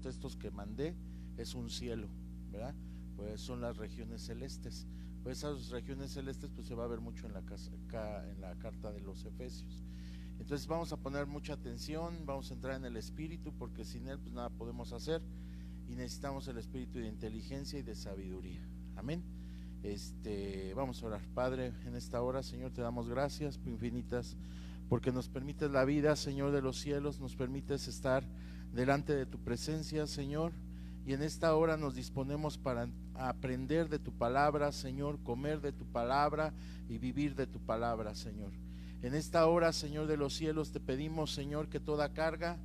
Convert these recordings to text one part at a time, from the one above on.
estos que mandé es un cielo, ¿verdad? Pues son las regiones celestes. Pues esas regiones celestes pues se va a ver mucho en la carta de los Efesios. Entonces vamos a poner mucha atención, vamos a entrar en el espíritu, porque sin él pues nada podemos hacer, y necesitamos el espíritu de inteligencia y de sabiduría. Amén. Vamos a orar. Padre, en esta hora, Señor, te damos gracias infinitas, porque nos permites la vida, Señor de los cielos, nos permites estar delante de tu presencia, Señor, y en esta hora nos disponemos para aprender de tu palabra, Señor, comer de tu palabra y vivir de tu palabra, Señor. En esta hora, Señor de los cielos, te pedimos, Señor, que toda carga,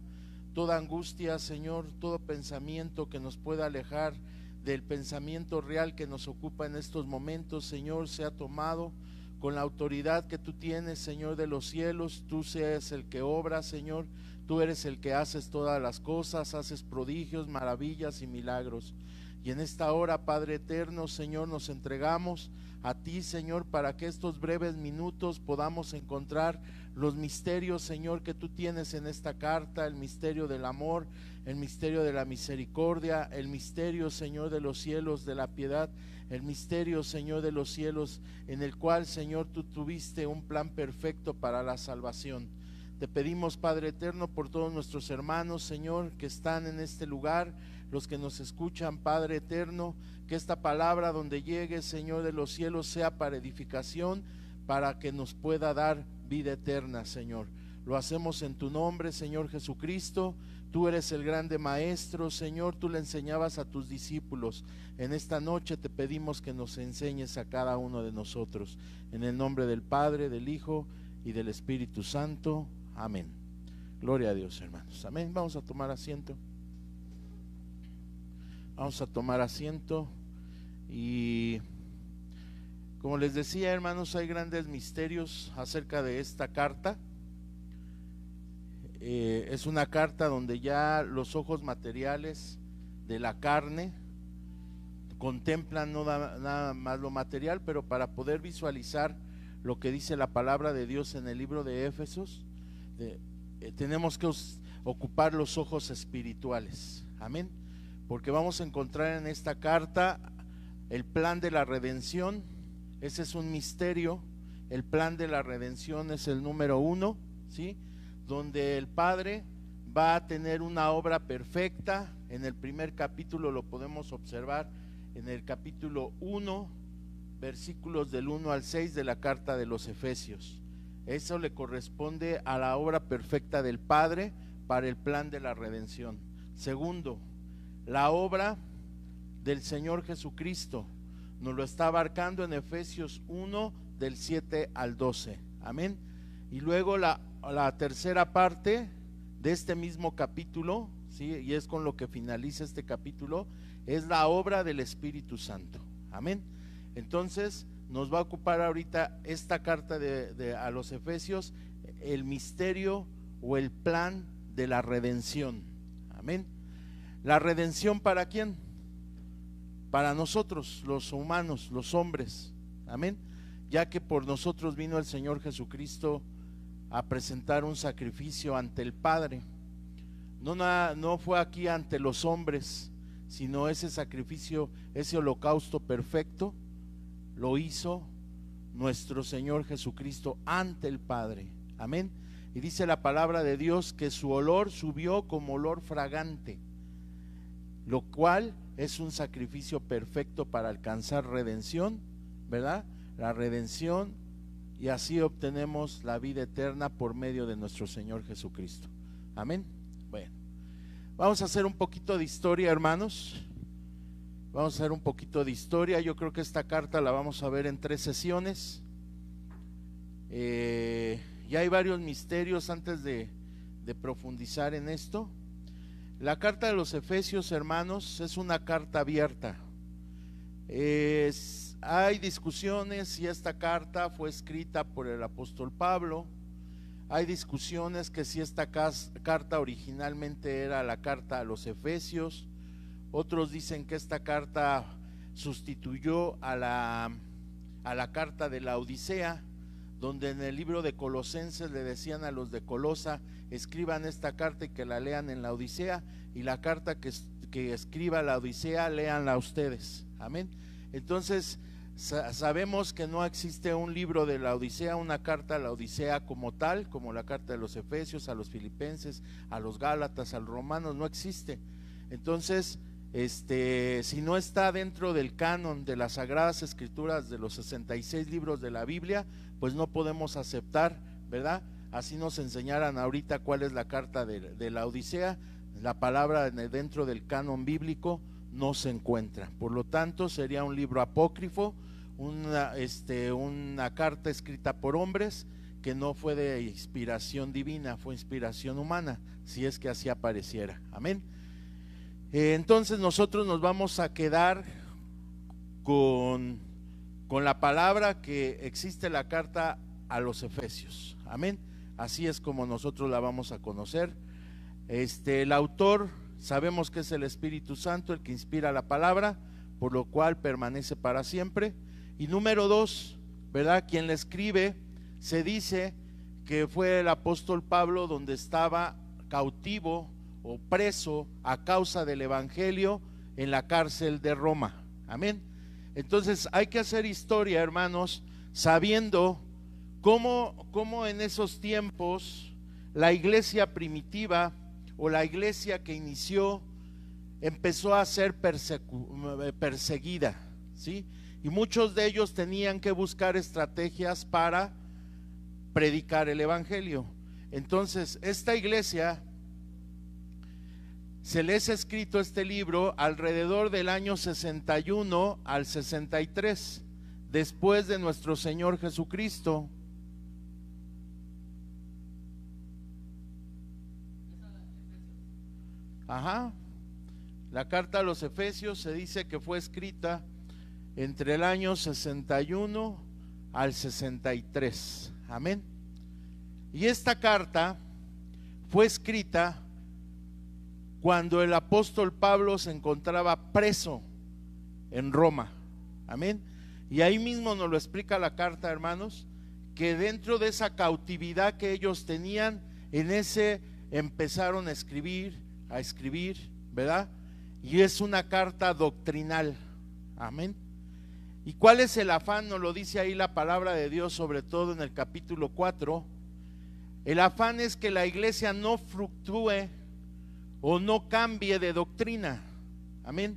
toda angustia, Señor, todo pensamiento que nos pueda alejar del pensamiento real que nos ocupa en estos momentos, Señor, sea tomado con la autoridad que tú tienes, Señor de los cielos. Tú seas el que obra, Señor, tú eres el que haces todas las cosas, haces prodigios, maravillas y milagros. Y en esta hora, Padre eterno, Señor, nos entregamos a ti, Señor, para que estos breves minutos podamos encontrar los misterios, Señor, que tú tienes en esta carta, el misterio del amor, el misterio de la misericordia, el misterio, Señor, de los cielos, de la piedad, el misterio, Señor, de los cielos, en el cual, Señor, tú tuviste un plan perfecto para la salvación. Te pedimos, Padre eterno, por todos nuestros hermanos, Señor, que están en este lugar, los que nos escuchan, Padre eterno, que esta palabra donde llegue, Señor de los cielos, sea para edificación, para que nos pueda dar vida eterna, Señor. Lo hacemos en tu nombre, Señor Jesucristo. Tú eres el grande maestro, Señor, tú le enseñabas a tus discípulos. En esta noche te pedimos que nos enseñes a cada uno de nosotros. En el nombre del Padre, del Hijo y del Espíritu Santo. Amén. Gloria a Dios, hermanos. Amén. Vamos a tomar asiento. Vamos a tomar asiento. Y como les decía, hermanos, hay grandes misterios acerca de esta carta. Es una carta donde ya los ojos materiales de la carne contemplan no nada más lo material, pero para poder visualizar lo que dice la palabra de Dios en el libro de Éfesos, tenemos que ocupar los ojos espirituales. Amén. Porque vamos a encontrar en esta carta el plan de la redención. Ese es un misterio. El plan de la redención es el número 1, ¿sí? Donde el Padre va a tener una obra perfecta. En el primer capítulo lo podemos observar, en el capítulo 1, versículos del 1 al 6 de la carta de los Efesios. Eso le corresponde a la obra perfecta del Padre para el plan de la redención. Segundo, la obra del Señor Jesucristo nos lo está abarcando en Efesios 1 del 7 al 12. Amén. Y luego la tercera parte de este mismo capítulo, ¿sí? Y es con lo que finaliza este capítulo, es la obra del Espíritu Santo. Amén. Entonces nos va a ocupar ahorita esta carta a los Efesios, el misterio o el plan de la redención. Amén. ¿La redención para quién? Para nosotros, los humanos, los hombres. Amén. Ya que por nosotros vino el Señor Jesucristo a presentar un sacrificio ante el Padre. No fue aquí ante los hombres, sino ese sacrificio, ese holocausto perfecto, lo hizo nuestro Señor Jesucristo ante el Padre. Amén. Y dice la palabra de Dios que su olor subió como olor fragante, lo cual es un sacrificio perfecto para alcanzar redención, ¿verdad? La redención, y así obtenemos la vida eterna por medio de nuestro Señor Jesucristo. Amén. Bueno, vamos a hacer un poquito de historia, hermanos. Vamos a hacer un poquito de historia. Yo creo que esta carta la vamos a ver en 3 sesiones. Ya hay varios misterios antes de profundizar en esto. La carta de los Efesios, hermanos, es una carta abierta. Hay discusiones si esta carta fue escrita por el apóstol Pablo. Hay discusiones que si esta carta originalmente era la carta a los Efesios. Otros dicen que esta carta sustituyó a la carta de la Odisea, donde en el libro de Colosenses le decían a los de Colosa: escriban esta carta y que la lean en la Odisea, y la carta que escriba la Odisea, léanla ustedes. Amén. Entonces sabemos que no existe un libro de la Odisea, una carta a la Odisea como tal, como la carta de los Efesios, a los Filipenses, a los Gálatas, a los Romanos, no existe. Entonces, si no está dentro del canon de las Sagradas Escrituras, de los 66 libros de la Biblia, pues no podemos aceptar, ¿verdad? Así nos enseñaran ahorita cuál es la carta de la Odisea, la palabra dentro del canon bíblico no se encuentra. Por lo tanto, sería un libro apócrifo, una carta escrita por hombres que no fue de inspiración divina, fue inspiración humana, si es que así apareciera. Amén. Entonces nosotros nos vamos a quedar con la palabra que existe la carta a los Efesios. Amén. Así es como nosotros la vamos a conocer. El autor sabemos que es el Espíritu Santo el que inspira la palabra, por lo cual permanece para siempre. Y número 2, ¿verdad? Quien la escribe, se dice que fue el apóstol Pablo, donde estaba cautivo o preso a causa del evangelio en la cárcel de Roma. Amén. Entonces hay que hacer historia, hermanos, sabiendo cómo en esos tiempos la iglesia primitiva o la iglesia que inició empezó a ser perseguida, ¿sí? Y muchos de ellos tenían que buscar estrategias para predicar el evangelio. Entonces esta iglesia, se les ha escrito este libro alrededor del año 61 al 63, después de nuestro Señor Jesucristo. Ajá. La carta a los Efesios se dice que fue escrita entre el año 61 al 63. Amén. Y esta carta fue escrita cuando el apóstol Pablo se encontraba preso en Roma. Amén. Y ahí mismo nos lo explica la carta, hermanos, que dentro de esa cautividad que ellos tenían, en ese empezaron a escribir, ¿verdad? Y es una carta doctrinal. Amén. ¿Y cuál es el afán? Nos lo dice ahí la palabra de Dios, sobre todo en el capítulo 4. El afán es que la iglesia no fluctúe o no cambie de doctrina. Amén.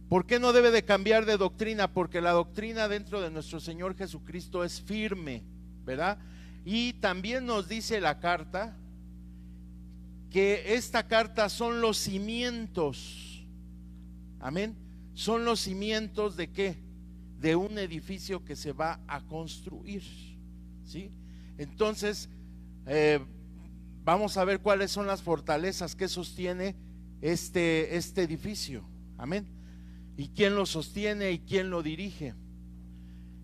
¿Por qué no debe de cambiar de doctrina? Porque la doctrina dentro de nuestro Señor Jesucristo es firme, ¿verdad? Y también nos dice la carta que esta carta son los cimientos. Amén. Son los cimientos ¿de qué? De un edificio que se va a construir, ¿sí? Entonces vamos a ver cuáles son las fortalezas que sostiene este edificio. Amén. Y quién lo sostiene y quién lo dirige.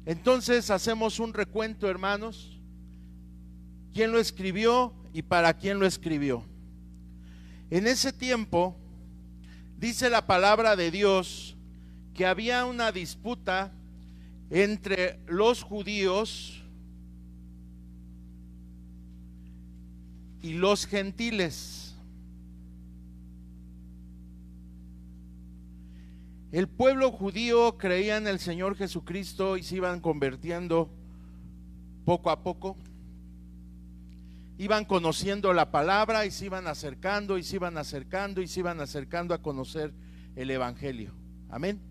Entonces hacemos un recuento, hermanos. ¿Quién lo escribió y para quién lo escribió? En ese tiempo dice la palabra de Dios que había una disputa entre los judíos y los gentiles. El pueblo judío creía en el Señor Jesucristo y se iban convirtiendo poco a poco. Iban conociendo la palabra y se iban acercando y se iban acercando y se iban acercando a conocer el evangelio. Amén.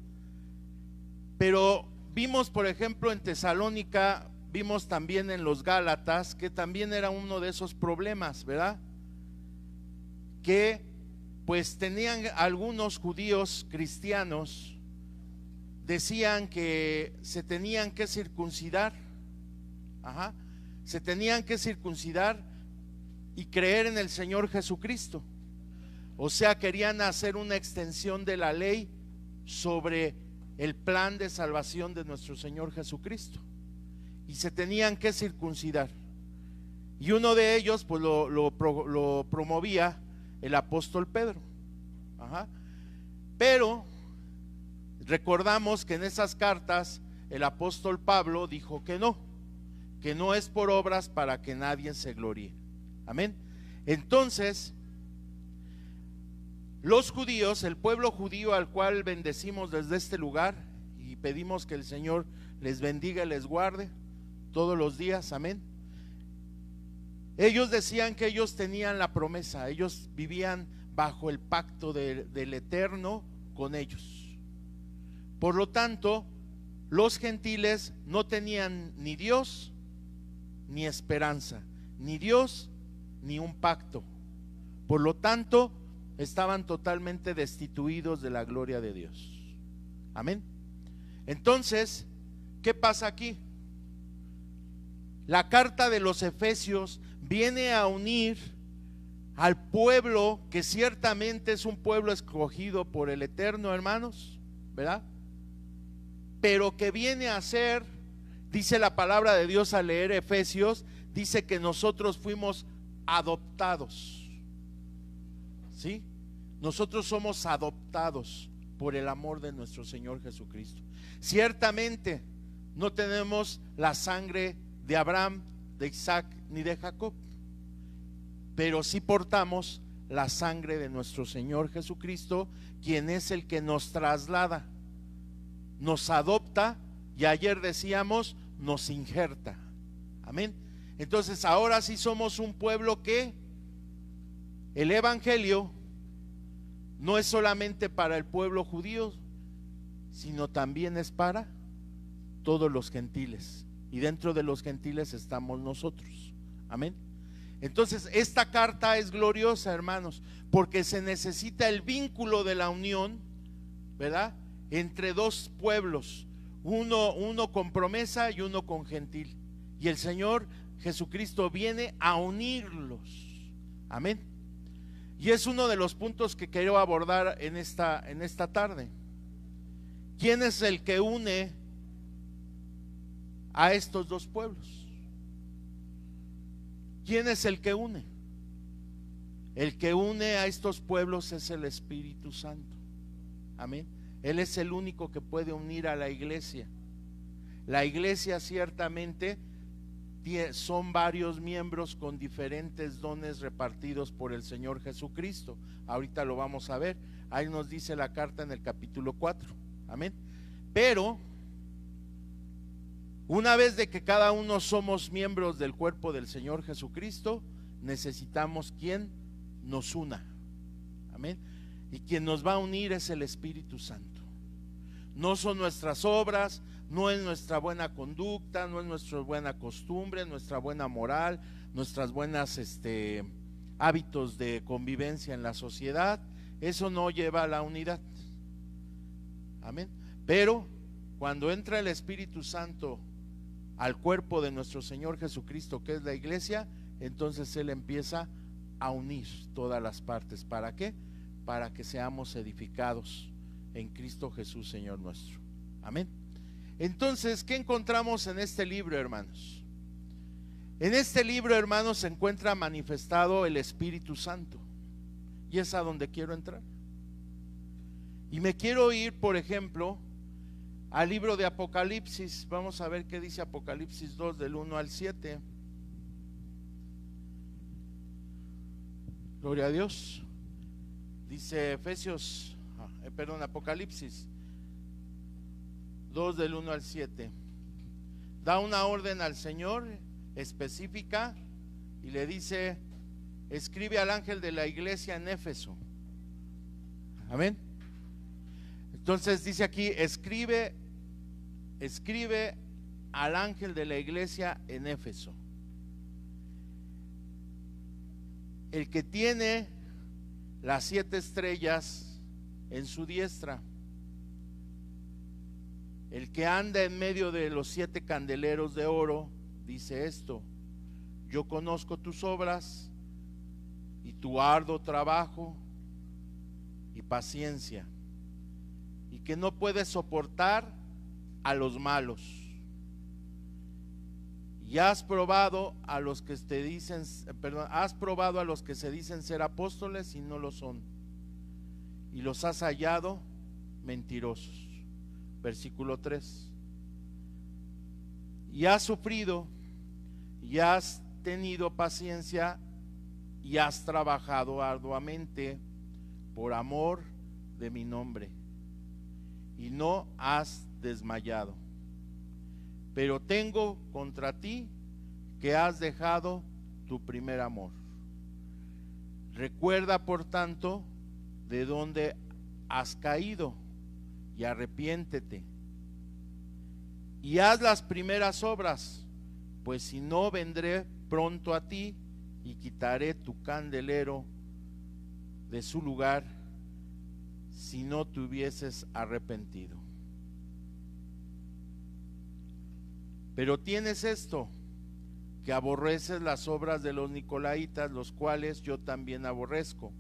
Pero vimos, por ejemplo, en Tesalónica, vimos también en los Gálatas, que también era uno de esos problemas, ¿verdad? Que pues tenían algunos judíos cristianos, decían que se tenían que circuncidar, se tenían que circuncidar y creer en el Señor Jesucristo. O sea, querían hacer una extensión de la ley sobre el plan de salvación de nuestro Señor Jesucristo, y se tenían que circuncidar. Y uno de ellos pues lo promovía el apóstol Pedro. Pero recordamos que en esas cartas el apóstol Pablo dijo que no, que no es por obras para que nadie se gloríe. Amén. Entonces, los judíos, el pueblo judío al cual bendecimos desde este lugar y pedimos que el Señor les bendiga y les guarde todos los días, amén. Ellos decían que ellos tenían la promesa, ellos vivían bajo el pacto del Eterno con ellos. Por lo tanto, los gentiles no tenían ni Dios ni esperanza, ni Dios ni un pacto. Por lo tanto, estaban totalmente destituidos de la gloria de Dios. Amén. Entonces, ¿qué pasa aquí? La carta de los Efesios viene a unir al pueblo que ciertamente es un pueblo escogido por el Eterno, hermanos, ¿verdad? Pero que viene a ser, dice la palabra de Dios al leer Efesios, dice que nosotros fuimos adoptados, ¿sí? Nosotros somos adoptados por el amor de nuestro Señor Jesucristo. Ciertamente no tenemos la sangre de Abraham, de Isaac ni de Jacob, pero sí portamos la sangre de nuestro Señor Jesucristo, quien es el que nos traslada, nos adopta y ayer decíamos nos injerta. Amén. Entonces ahora sí somos un pueblo que el evangelio no es solamente para el pueblo judío, sino también es para todos los gentiles, y dentro de los gentiles estamos nosotros. Amén. Entonces esta carta es gloriosa, hermanos, porque se necesita el vínculo de la unión, ¿verdad?, entre dos pueblos, uno con promesa y uno con gentil, y el Señor Jesucristo viene a unirlos. Amén. Y es uno de los puntos que quiero abordar en esta tarde. ¿Quién es el que une a estos dos pueblos? ¿Quién es el que une? El que une a estos pueblos es el Espíritu Santo. Amén. Él es el único que puede unir a la iglesia. La iglesia ciertamente son varios miembros con diferentes dones repartidos por el Señor Jesucristo. Ahorita lo vamos a ver. Ahí nos dice la carta en el capítulo 4. Amén. Pero una vez de que cada uno somos miembros del cuerpo del Señor Jesucristo, necesitamos quien nos una. Amén. Y quien nos va a unir es el Espíritu Santo. No son nuestras obras, no es nuestra buena conducta, no es nuestra buena costumbre, nuestra buena moral, nuestras buenas hábitos de convivencia en la sociedad. Eso no lleva a la unidad. Amén. Pero cuando entra el Espíritu Santo al cuerpo de nuestro Señor Jesucristo, que es la iglesia, entonces Él empieza a unir todas las partes. ¿Para qué? Para que seamos edificados en Cristo Jesús, Señor nuestro. Amén. Entonces, ¿qué encontramos en este libro, hermanos? En este libro, hermanos, se encuentra manifestado el Espíritu Santo, y es a donde quiero entrar. Y me quiero ir, por ejemplo, al libro de Apocalipsis. Vamos a ver qué dice Apocalipsis 2 del 1 al 7. Gloria a Dios. Dice Apocalipsis 2 del 1 al 7. Da una orden al Señor específica y le dice: escribe al ángel de la iglesia en Éfeso. Amén. Entonces dice aquí: escribe al ángel de la iglesia en Éfeso, el que tiene las 7 estrellas en su diestra, el que anda en medio de los 7 candeleros de oro, dice esto: yo conozco tus obras y tu arduo trabajo y paciencia, y que no puedes soportar a los malos, y has probado a los que se dicen ser apóstoles y no lo son, y los has hallado mentirosos. Versículo 3. Y has sufrido y has tenido paciencia y has trabajado arduamente por amor de mi nombre y no has desmayado. Pero tengo contra ti que has dejado tu primer amor. Recuerda, por tanto, de dónde has caído y arrepiéntete y haz las primeras obras, pues si no, vendré pronto a ti y quitaré tu candelero de su lugar si no te hubieses arrepentido. Pero tienes esto, que aborreces las obras de los nicolaítas, los cuales yo también aborrezco.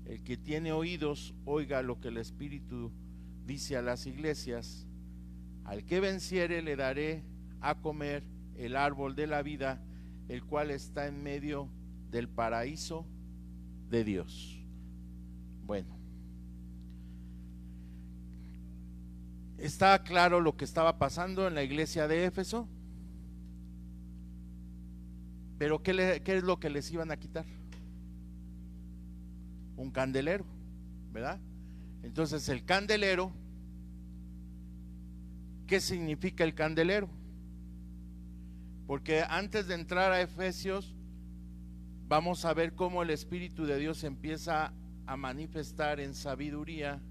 El que tiene oídos, oiga lo que el Espíritu dice a las iglesias. Al que venciere le daré a comer el árbol de la vida, el cual está en medio del paraíso de Dios. Bueno, está claro lo que estaba pasando en la iglesia de Éfeso, pero ¿qué es lo que les iban a quitar? Un candelero, ¿verdad? Entonces el candelero, ¿qué significa el candelero? Porque antes de entrar a Efesios, vamos a ver cómo el Espíritu de Dios empieza a manifestar en sabiduría,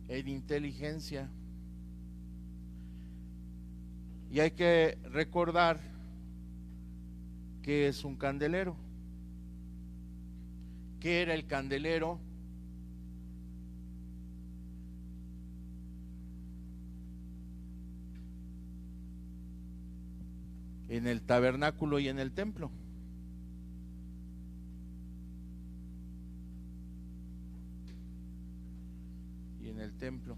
en inteligencia. Y hay que recordar que es un candelero. ¿Qué era el candelero? En el tabernáculo y en el templo. Y en el templo.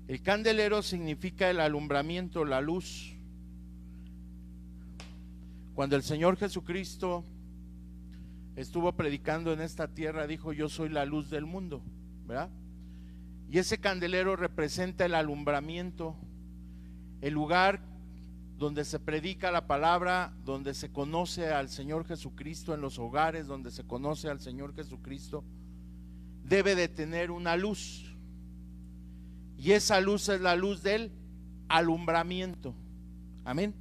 El candelero significa el alumbramiento, la luz. Cuando el Señor Jesucristo estuvo predicando en esta tierra, dijo: yo soy la luz del mundo, ¿verdad? Y ese candelero representa el alumbramiento, el lugar donde se predica la palabra, donde se conoce al Señor Jesucristo, en los hogares donde se conoce al Señor Jesucristo, debe de tener una luz. Y esa luz es la luz del alumbramiento. Amén.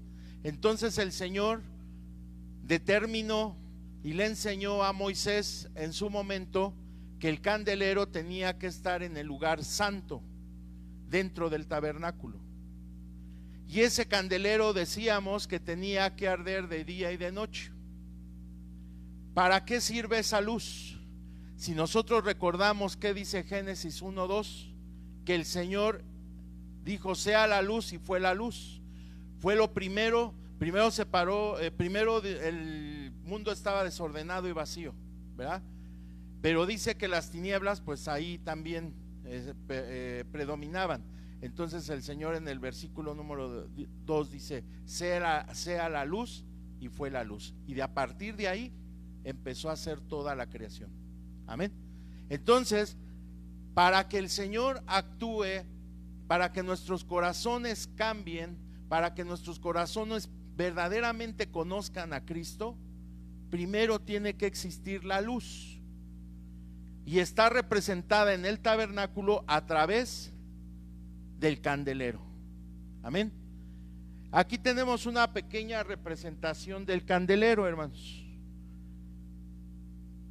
Entonces el Señor determinó y le enseñó a Moisés en su momento que el candelero tenía que estar en el lugar santo, dentro del tabernáculo. Y ese candelero, decíamos, que tenía que arder de día y de noche. ¿Para qué sirve esa luz? Si nosotros recordamos que dice Génesis 1:2, que el Señor dijo: sea la luz, y fue la luz. Fue lo primero se paró, primero el mundo estaba desordenado y vacío, ¿verdad? Pero dice que las tinieblas, pues ahí también predominaban. Entonces el Señor en el versículo número 2 dice: sea la luz, y fue la luz. Y a partir de ahí empezó a hacer toda la creación. Amén. Entonces, para que el Señor actúe, para que nuestros corazones cambien, para que nuestros corazones verdaderamente conozcan a Cristo, primero tiene que existir la luz. Y está representada en el tabernáculo a través del candelero. Amén. Aquí tenemos una pequeña representación del candelero, hermanos.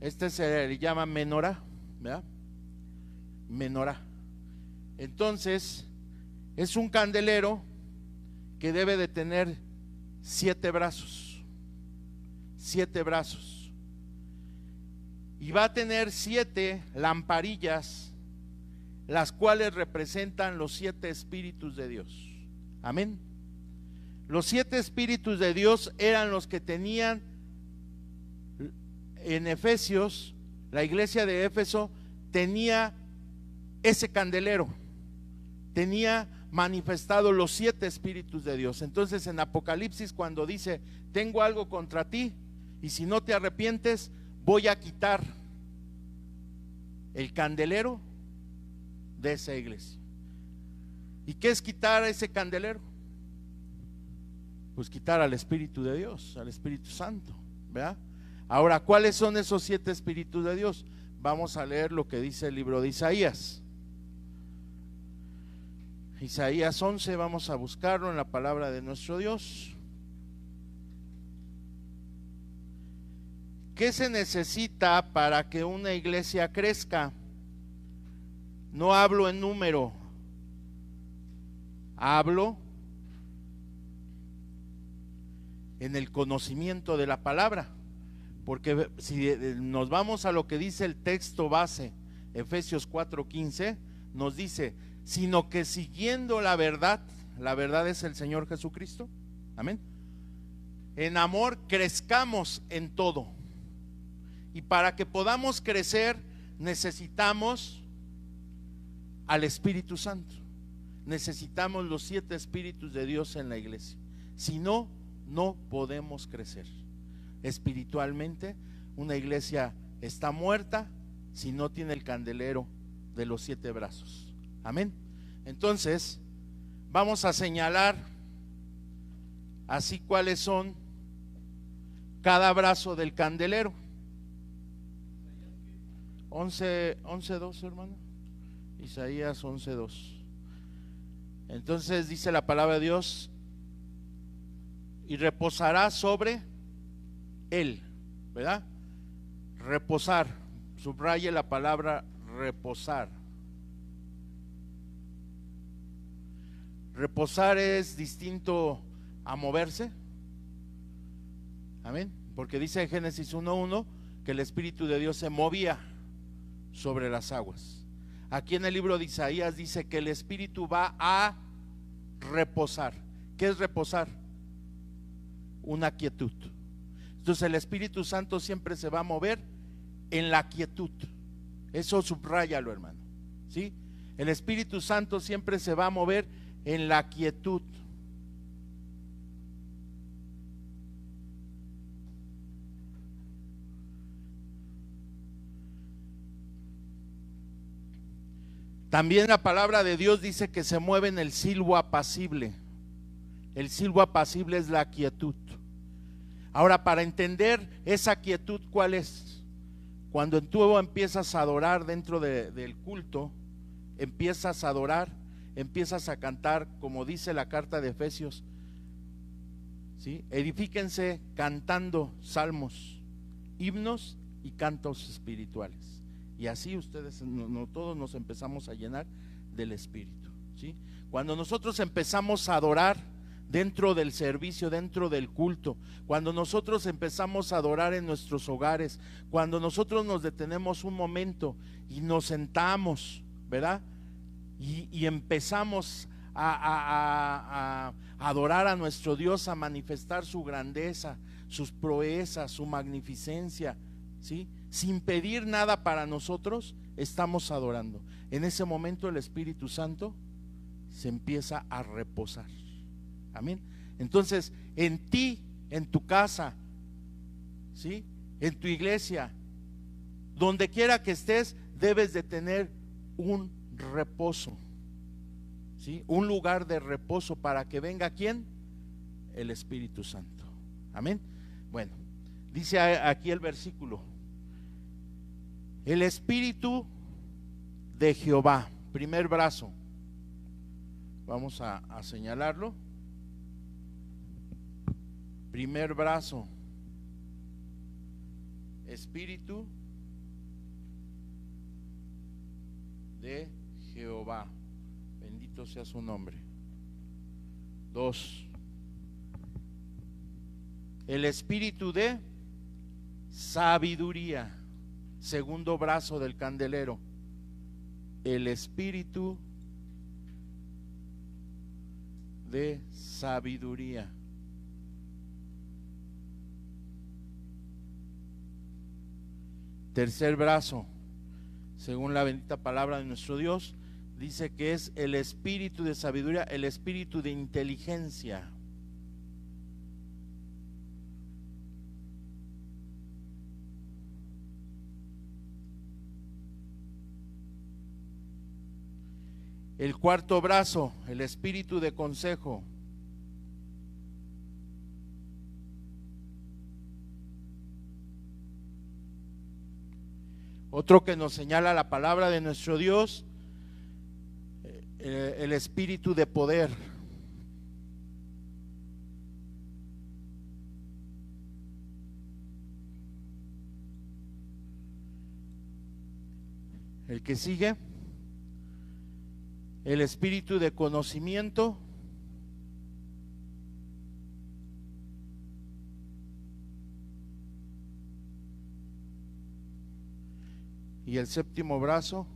Este se le llama menorá, ¿verdad? Menorá. Entonces, es un candelero que debe de tener 7 brazos. 7 brazos. Y va a tener 7 lamparillas, las cuales representan los 7 espíritus de Dios. Amén. Los 7 espíritus de Dios eran los que tenían en Efesios. La iglesia de Éfeso tenía ese candelero, tenía manifestado los 7 espíritus de Dios. Entonces en Apocalipsis, cuando dice: tengo algo contra ti, y si no te arrepientes, voy a quitar el candelero de esa iglesia. ¿Y qué es quitar ese candelero? Pues quitar al Espíritu de Dios, al Espíritu Santo, ¿verdad? Ahora, ¿cuáles son esos 7 Espíritus de Dios? Vamos a leer lo que dice el libro de Isaías. Isaías 11, vamos a buscarlo en la palabra de nuestro Dios. ¿Qué se necesita para que una iglesia crezca? No hablo en número, hablo en el conocimiento de la palabra. Porque si nos vamos a lo que dice el texto base, Efesios 4:15, nos dice, sino que siguiendo la verdad es el Señor Jesucristo, amén, en amor crezcamos en todo. Y para que podamos crecer necesitamos al Espíritu Santo, necesitamos los 7 Espíritus de Dios en la iglesia. Si no, no podemos crecer espiritualmente. Una iglesia está muerta si no tiene el candelero de los 7 brazos, amén. Entonces vamos a señalar así cuáles son cada brazo del candelero. 11:2, hermano. Isaías 11:2. Entonces dice la palabra de Dios: y reposará sobre él, ¿verdad? Reposar, subraye la palabra reposar. Reposar es distinto a moverse, amén, porque dice en Génesis 1:1 que el Espíritu de Dios se movía sobre las aguas. Aquí en el libro de Isaías dice que el Espíritu va a reposar. ¿Qué es reposar? Una quietud. Entonces el Espíritu Santo siempre se va a mover en la quietud. Eso subráyalo, hermano, ¿sí? El Espíritu Santo siempre se va a mover en la quietud. También la palabra de Dios dice que se mueve en el silbo apacible. El silbo apacible es la quietud. Ahora, para entender esa quietud, ¿cuál es? Cuando tú empiezas a adorar dentro del culto, empiezas a adorar, empiezas a cantar, como dice la carta de Efesios, ¿sí? Edifíquense cantando salmos, himnos y cantos espirituales. Y así ustedes, no todos nos empezamos a llenar del Espíritu, ¿sí? Cuando nosotros empezamos a adorar dentro del servicio, dentro del culto, cuando nosotros empezamos a adorar en nuestros hogares, cuando nosotros nos detenemos un momento y nos sentamos, ¿verdad? Y empezamos a adorar a nuestro Dios, a manifestar su grandeza, sus proezas, su magnificencia, ¿sí? Sin pedir nada para nosotros, estamos adorando. En ese momento el Espíritu Santo se empieza a reposar, amén. Entonces, en ti, en tu casa, ¿sí? En tu iglesia, donde quiera que estés, debes de tener un reposo, ¿sí? Un lugar de reposo para que venga ¿quién? El Espíritu Santo, amén. Bueno, dice aquí el versículo: el Espíritu de Jehová, primer brazo, vamos a señalarlo. Primer brazo, Espíritu de Jehová, bendito sea su nombre. 2, el Espíritu de sabiduría, segundo brazo del candelero, el Espíritu de sabiduría. Tercer brazo, según la bendita palabra de nuestro Dios, dice que es el espíritu de sabiduría, el espíritu de inteligencia. El cuarto brazo, el espíritu de consejo. Otro que nos señala la palabra de nuestro Dios, el espíritu de poder. El que sigue, el espíritu de conocimiento. Y el séptimo brazo,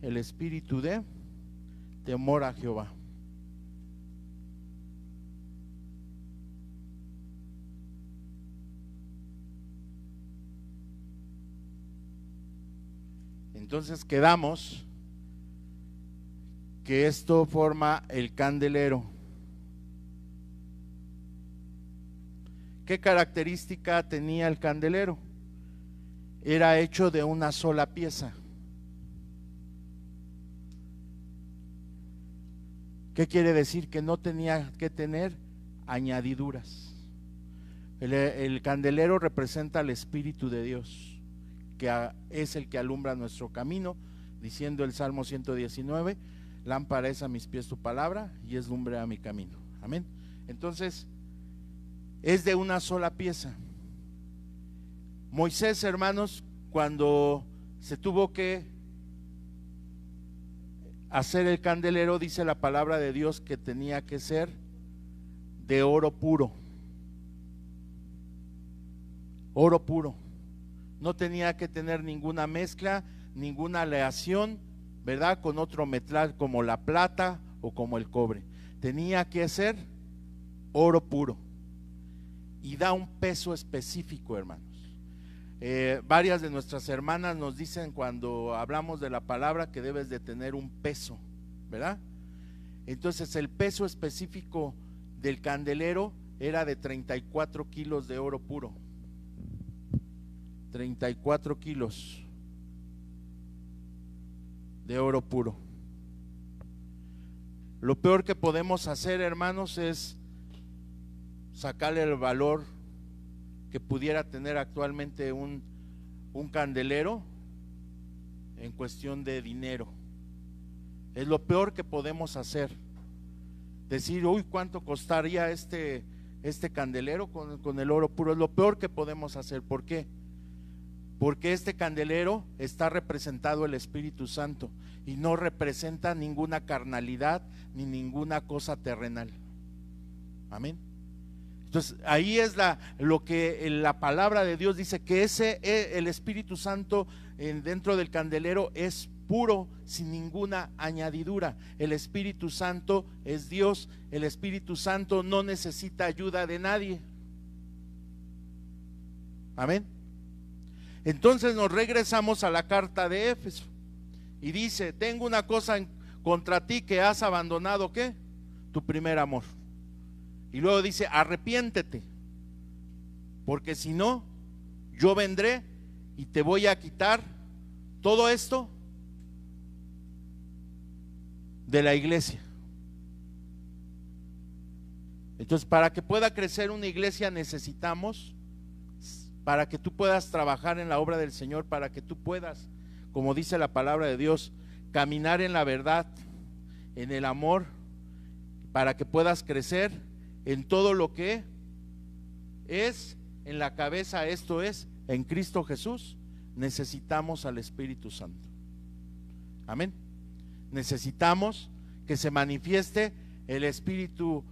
el espíritu de temor a Jehová. Entonces quedamos que esto forma el candelero. ¿Qué característica tenía el candelero? Era hecho de una sola pieza. ¿Qué quiere decir? Que no tenía que tener añadiduras. El candelero representa al Espíritu de Dios, que es el que alumbra nuestro camino, diciendo el Salmo 119, lámpara es a mis pies tu palabra y es lumbre a mi camino. Amén. Entonces, es de una sola pieza. Moisés, hermanos, cuando se tuvo que hacer el candelero, dice la palabra de Dios que tenía que ser de oro puro. Oro puro. No tenía que tener ninguna mezcla, ninguna aleación, ¿verdad?, con otro metal como la plata o como el cobre. Tenía que ser oro puro. Y da un peso específico, hermanos. Varias de nuestras hermanas nos dicen cuando hablamos de la palabra que debes de tener un peso, ¿verdad? Entonces el peso específico del candelero era de 34 kilos de oro puro. 34 kilos de oro puro. Lo peor que podemos hacer, hermanos, es sacarle el valor que pudiera tener actualmente un candelero en cuestión de dinero. Es lo peor que podemos hacer. Decir, uy, ¿cuánto costaría este candelero con el oro puro? Es lo peor que podemos hacer. ¿Por qué? Porque este candelero está representado el Espíritu Santo y no representa ninguna carnalidad ni ninguna cosa terrenal. Amén. Entonces ahí es lo que la palabra de Dios dice, que el Espíritu Santo dentro del candelero es puro, sin ninguna añadidura. El Espíritu Santo es Dios. El Espíritu Santo no necesita ayuda de nadie. Amén. Entonces nos regresamos a la carta de Éfeso y dice, tengo una cosa contra ti, que has abandonado, ¿qué? Tu primer amor. Y luego dice, arrepiéntete, porque si no, yo vendré y te voy a quitar todo esto de la iglesia. Entonces, para que pueda crecer una iglesia necesitamos, para que tú puedas trabajar en la obra del Señor, para que tú puedas, como dice la palabra de Dios, caminar en la verdad, en el amor, para que puedas crecer en todo lo que es en la cabeza, esto es, en Cristo Jesús, necesitamos al Espíritu Santo. Amén. Necesitamos que se manifieste el Espíritu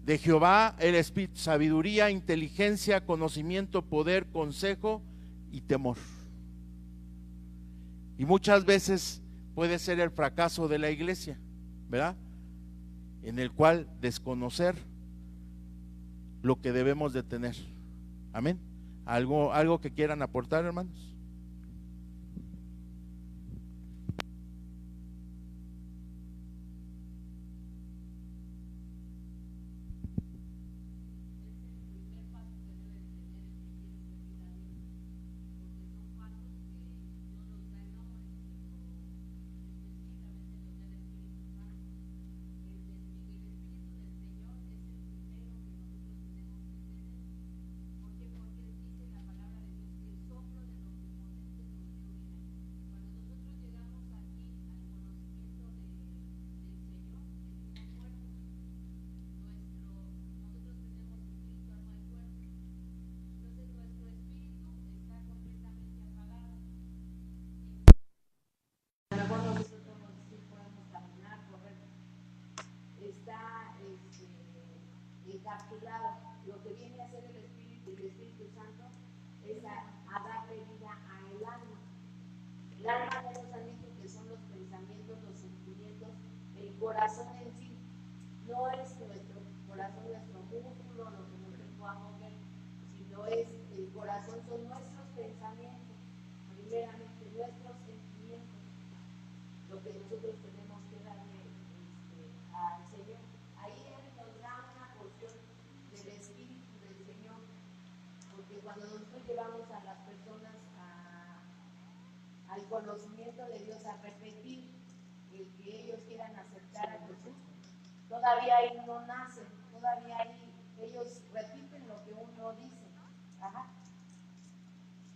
de Jehová, el Espíritu, sabiduría, inteligencia, conocimiento, poder, consejo y temor. Y muchas veces puede ser el fracaso de la iglesia, ¿verdad?, en el cual desconocer lo que debemos de tener. Amén. ¿Algo que quieran aportar, hermanos? encapsulado. Lo que viene a hacer el Espíritu Santo es a darle vida al alma. El alma ya nos han dicho que son los pensamientos, los sentimientos, el corazón en sí. No es nuestro corazón, nuestro músculo, lo que nos dejó a mover, sino es el corazón, son nuestros pensamientos, primeramente nuestros sentimientos, lo que nosotros tenemos que darle al Señor. Ahí Él nos da una porción del Espíritu del Señor, porque cuando nosotros llevamos a las personas al conocimiento de Dios, a repetir el que ellos quieran aceptar a Jesús, todavía ahí no nacen, todavía ahí ellos repiten lo que uno dice. Ajá.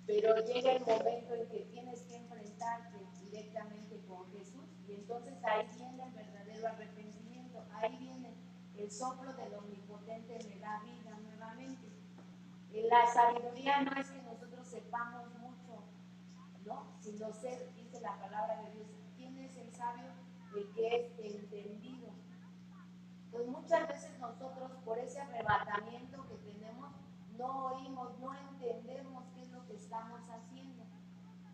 Pero llega el momento en que tienes que enfrentarte directamente con Jesús y entonces ahí viene el verdadero arrepentimiento, ahí viene el soplo del Omnipotente, me da vida nuevamente. La sabiduría no es que nosotros sepamos mucho, ¿no? Sino ser, dice la palabra de Dios, ¿quién es el sabio? El que es entendido. Pues muchas veces nosotros, por ese arrebatamiento que tenemos, no oímos, no entendemos qué es lo que estamos haciendo.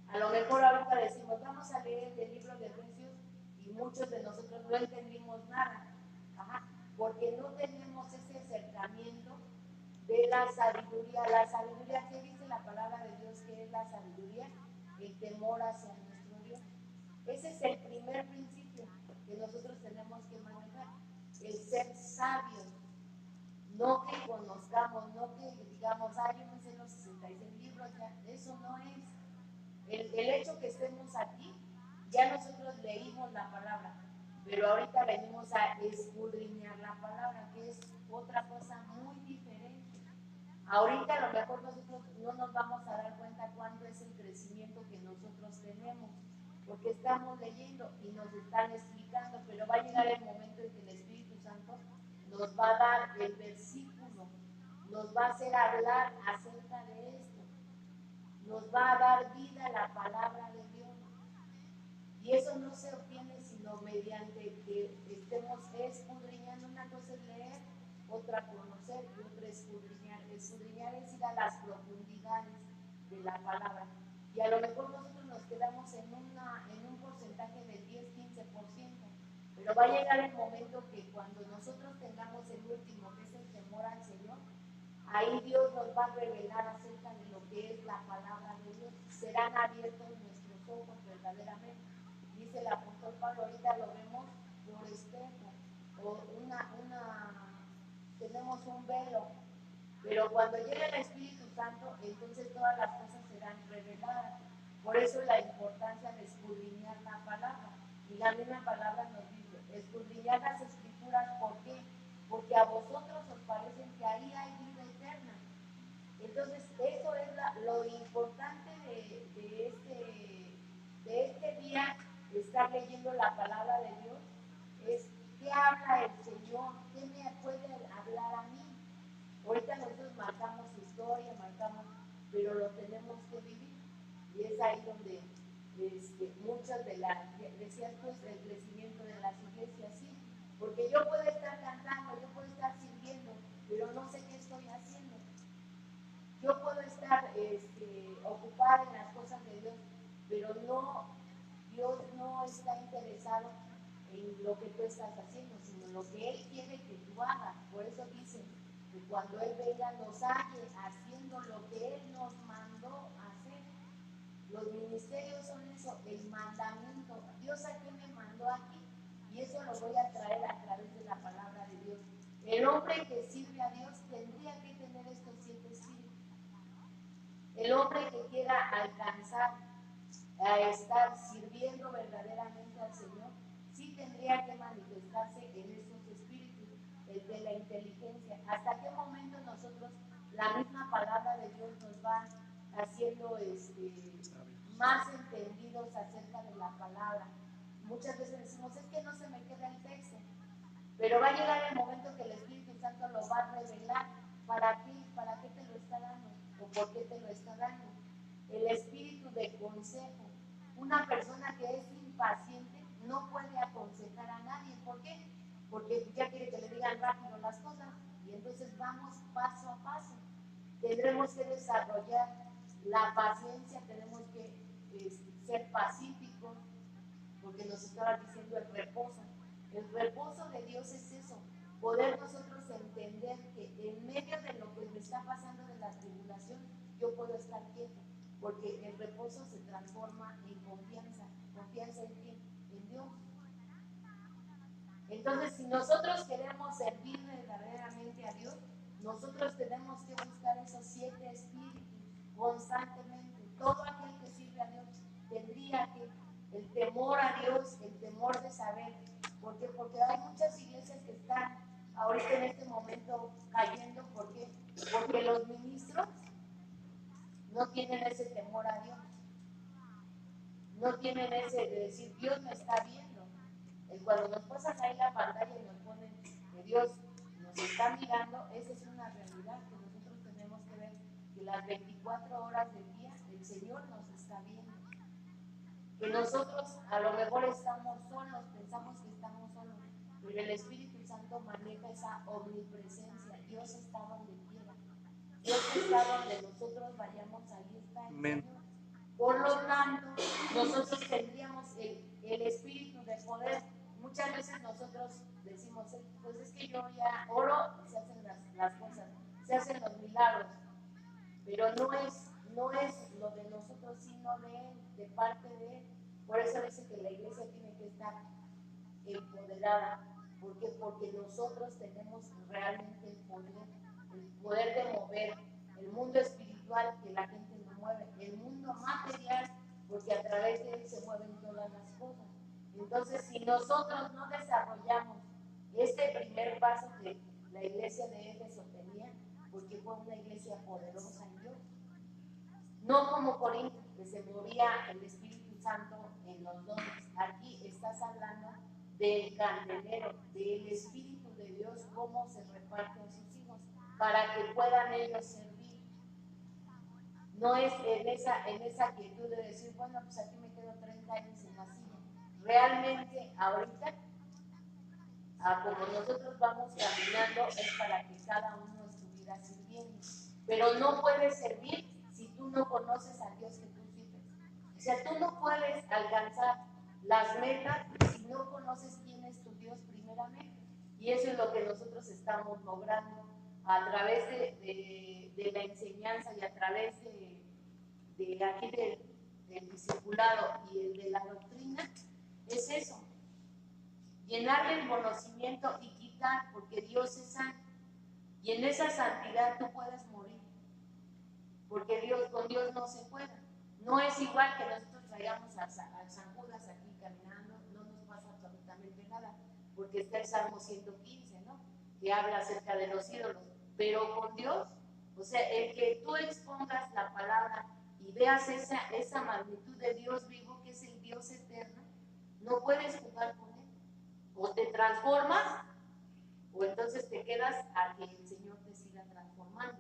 A lo mejor ahorita decimos, vamos a leer el libro de Efesios y muchos de nosotros no entendimos nada. Ajá, porque no tenemos ese acercamiento de la sabiduría. La sabiduría, ¿qué dice la palabra de Dios? ¿Qué es la sabiduría? El temor hacia nuestro Dios. Ese es el primer principio que nosotros tenemos que manejar. El ser sabios, no que conozcamos, no que digamos, yo me sé los 66 libros, ya, eso no es. El hecho que estemos aquí, ya nosotros leímos la palabra, pero ahorita venimos a escudriñar la palabra, que es otra cosa muy diferente. Ahorita a lo mejor nosotros no nos vamos a dar cuenta cuánto es el crecimiento que nosotros tenemos, porque estamos leyendo y nos están explicando, pero va a llegar el momento en que el Espíritu Santo nos va a dar el versículo, nos va a hacer hablar acerca de esto, nos va a dar vida a la palabra de Dios. Y eso no se obtiene sino mediante que estemos escudriñando. Una cosa es leer, otra conocer y otra escudriñar. Escudriñar es ir a las profundidades de la palabra. Y a lo mejor nosotros nos quedamos en un porcentaje del 10-15%, pero va a llegar el momento que cuando nosotros tengamos el último, que es el temor al Señor, ahí Dios nos va a revelar acerca de lo que es la palabra de Dios. Serán abiertos nuestros ojos verdaderamente. Dice el apóstol Pablo, ahorita lo vemos por espejo, o tenemos un velo, pero cuando llegue el Espíritu Santo, entonces todas las cosas serán reveladas. Por eso la importancia de escudriñar la palabra. Y la misma palabra nos dice, escudriñar las Escrituras, ¿por qué? Porque a vosotros os parecen que ahí hay vida eterna. Entonces, eso es lo importante de este día, estar leyendo la palabra de Dios, es qué habla el Señor, qué me puede hablar a mí. Ahorita nosotros marcamos historia, pero lo tenemos que vivir. Y es ahí donde muchas de las, decías pues, el crecimiento de las iglesias, sí, porque yo puedo estar cantando, yo puedo estar sirviendo, pero no sé qué estoy haciendo. Yo puedo estar ocupada en las cosas de Dios, pero Dios no está interesado en lo que tú estás haciendo, sino lo que Él quiere que tú hagas. Por eso dicen que cuando Él venga nos halle haciendo lo que Él nos mandó hacer. Los ministerios son eso, el mandamiento. Dios aquí me mandó aquí, y eso lo voy a traer a través de la palabra de Dios. El hombre que sirve a Dios tendría que tener estos 7 espíritus. El hombre que quiera alcanzar a estar sirviendo verdaderamente al Señor, sí tendría que manifestarse en esos espíritus, el de la inteligencia. ¿Hasta qué momento nosotros, la misma palabra de Dios nos va haciendo más entendidos acerca de la palabra? Muchas veces decimos, es que no se me queda el texto, pero va a llegar el momento que el Espíritu Santo lo va a revelar. ¿Para qué? ¿Para qué te lo está dando? ¿O por qué te lo está dando? El espíritu de consejo. Una persona que es impaciente no puede aconsejar a nadie. ¿Por qué? Porque ya quiere que le digan rápido las cosas. Y Y entonces vamos paso a paso. Tendremos que desarrollar la paciencia, tenemos que ser pacíficos, porque nos estaba diciendo el reposo. El reposo de Dios es eso, poder nosotros entender que en medio de lo que me está pasando de la tribulación, yo puedo estar quieto, porque el reposo se transforma en confianza. ¿Confianza en quién? En Dios. Entonces, si nosotros queremos servir verdaderamente a Dios, nosotros tenemos que buscar esos 7 espíritus constantemente. Todo aquel que sirve a Dios tendría que el temor a Dios, el temor de saber. ¿Por qué? Porque hay muchas iglesias que están ahorita en este momento cayendo. ¿Por qué? Porque los ministros no tienen ese temor a Dios. No tienen ese de decir, Dios me está viendo. Cuando nos pasan ahí la pantalla y nos ponen que Dios nos está mirando, esa es una realidad que nosotros tenemos que ver, que las 24 horas del día el Señor nos está viendo. Que nosotros a lo mejor estamos solos, pensamos que estamos solos, pero el Espíritu Santo maneja esa omnipresencia. Dios está donde quiera. Dios está donde nosotros vayamos, ahí está el Señor. Por lo tanto, nosotros tendríamos el espíritu de poder. Muchas veces nosotros decimos, pues es que yo ya oro y se hacen las cosas, se hacen los milagros, pero no es lo de nosotros, sino de Él, de parte de Él. Por eso dice que la iglesia tiene que estar empoderada. ¿Por qué? Porque nosotros tenemos realmente el poder de mover el mundo espiritual, que la gente no mueve, el mundo material, porque a través de él se mueven todas las cosas. Entonces, si nosotros no desarrollamos este primer paso que la iglesia de Éfeso tenía, porque fue una iglesia poderosa en Dios, no como Corinto, que se movía el Espíritu Santo en los dones. Aquí estás hablando del candelero, del Espíritu de Dios, cómo se reparte a sus hijos, para que puedan ellos servir. No es en esa quietud de decir, bueno, pues aquí me quedo 30 años en la silla. Realmente, ahorita, como nosotros vamos caminando, es para que cada uno estuviera sirviendo. Pero no puedes servir si tú no conoces a Dios que tú sirves. O sea, tú no puedes alcanzar las metas si no conoces quién es tu Dios primeramente. Y eso es lo que nosotros estamos logrando a través de la enseñanza y a través de aquí del discipulado y el de la doctrina. Es eso, llenar el conocimiento y quitar, porque Dios es santo. Y en esa santidad tú puedes morir, porque con Dios no se puede. No es igual que nosotros traigamos a San Judas aquí caminando, no nos pasa absolutamente nada, porque está el Salmo 115, ¿no? Que habla acerca de los ídolos. Pero con Dios, o sea, el que tú expongas la palabra y veas esa magnitud de Dios vivo, que es el Dios eterno, no puedes jugar con él. O te transformas, o entonces te quedas a que el Señor te siga transformando.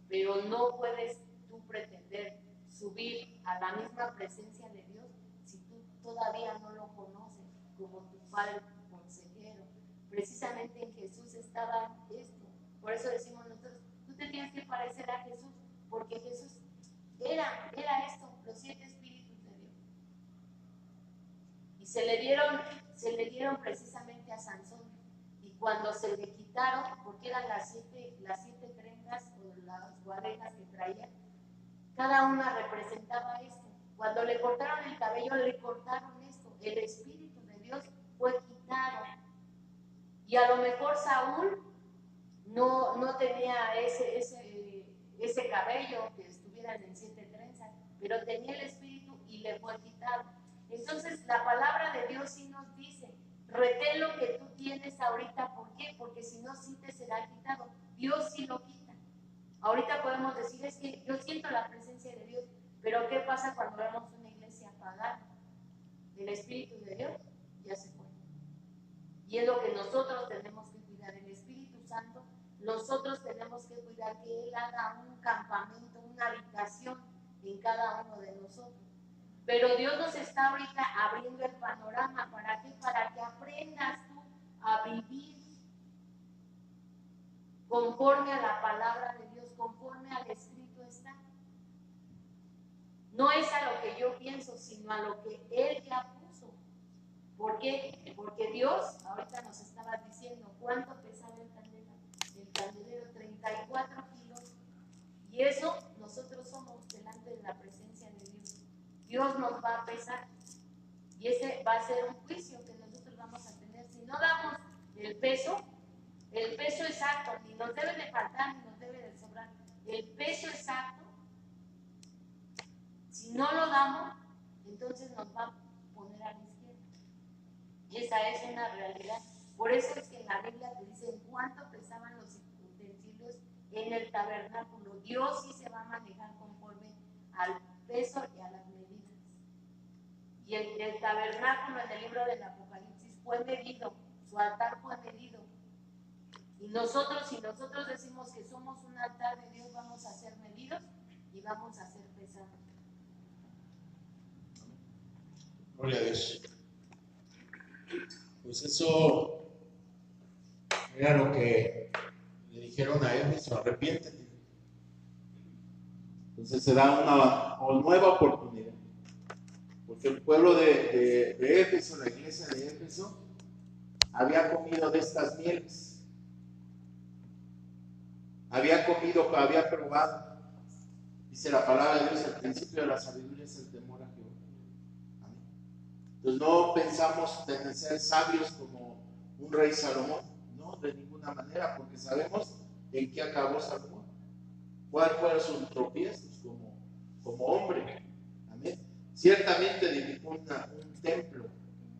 Pero no puedes tú pretender subir a la misma presencia de Dios si tú todavía no lo conoces como tu Padre consejero. Precisamente en Jesús estaba esto. Por eso decimos nosotros, tú te tienes que parecer a Jesús, porque Jesús era esto, los 7 espíritus de Dios. Y se le dieron precisamente a Sansón. Y cuando se le quitaron, porque eran las siete trenzas o las guarenas que traía, cada una representaba esto. Cuando le cortaron el cabello, le cortaron esto. El Espíritu de Dios fue quitado. Y a lo mejor Saúl no tenía ese cabello que estuvieran en 7 trenzas, pero tenía el Espíritu y le fue quitado. Entonces la palabra de Dios sí nos dice, retén lo que tú tienes ahorita. ¿Por qué? Porque si no, sí te será quitado. Dios sí lo quita. Ahorita podemos decir, es que yo siento la presencia de Dios, pero ¿qué pasa cuando vemos una iglesia apagada? El Espíritu de Dios ya se fue. Y es lo que nosotros tenemos que cuidar, el Espíritu Santo. Nosotros tenemos que cuidar que Él haga un campamento, una habitación en cada uno de nosotros. Pero Dios nos está ahorita abriendo el panorama. ¿Para qué? Para que aprendas tú a vivir conforme a la palabra de Dios, conforme al escrito está. No es a lo que yo pienso, sino a lo que Él ya puso. ¿Por qué? Porque Dios, ahorita nos estaba diciendo cuánto pesaba el candelero, 34 kilos. Y eso nosotros somos delante de la presencia de Dios. Dios nos va a pesar. Y ese va a ser un juicio que nosotros vamos a tener. Si no damos el peso exacto, ni nos debe de faltar, ni nos debe de sobrar. El peso exacto, si no lo damos, entonces nos va a poner a la izquierda. Y esa es una realidad. Por eso es que en la Biblia te dicen cuánto pesaban los utensilios en el tabernáculo. Dios sí se va a manejar conforme al peso y a las medidas. Y el tabernáculo en el libro del Apocalipsis fue medido, su altar fue medido. Y nosotros, si nosotros decimos que somos un altar de Dios, vamos a ser medidos y vamos a ser pesados. Gloria a Dios. Pues eso era lo que le dijeron a Éfeso: arrepiéntete. Entonces se da una nueva oportunidad, porque el pueblo de Éfeso, la iglesia de Éfeso, había comido de estas mieles, había comido, había probado. Dice la palabra de Dios: el principio de la sabiduría es el temor a Jehová. Amén. Entonces no pensamos en ser sabios como un rey Salomón, no, de ninguna manera, porque sabemos en qué acabó Salomón, cuál fueron sus tropiezos como hombre. Amén. Ciertamente edificó un templo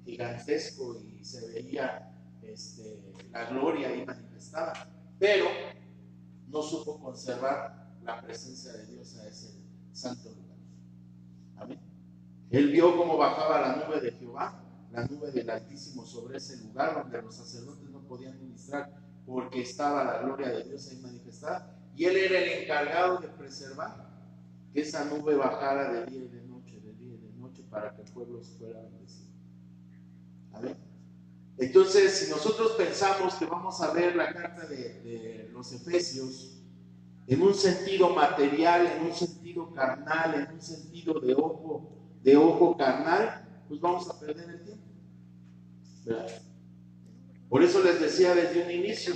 gigantesco y se veía la gloria ahí manifestada, pero no supo conservar la presencia de Dios a ese santo lugar. Amén. Él vio cómo bajaba la nube de Jehová, la nube del Altísimo, sobre ese lugar donde los sacerdotes no podían ministrar porque estaba la gloria de Dios ahí manifestada, y él era el encargado de preservar que esa nube bajara de día y de noche, para que el pueblo fuera bendecido. Amén. Entonces, si nosotros pensamos que vamos a ver la carta de los Efesios en un sentido material, en un sentido carnal, en un sentido de ojo carnal, pues vamos a perder el tiempo, ¿verdad? Por eso les decía desde un inicio,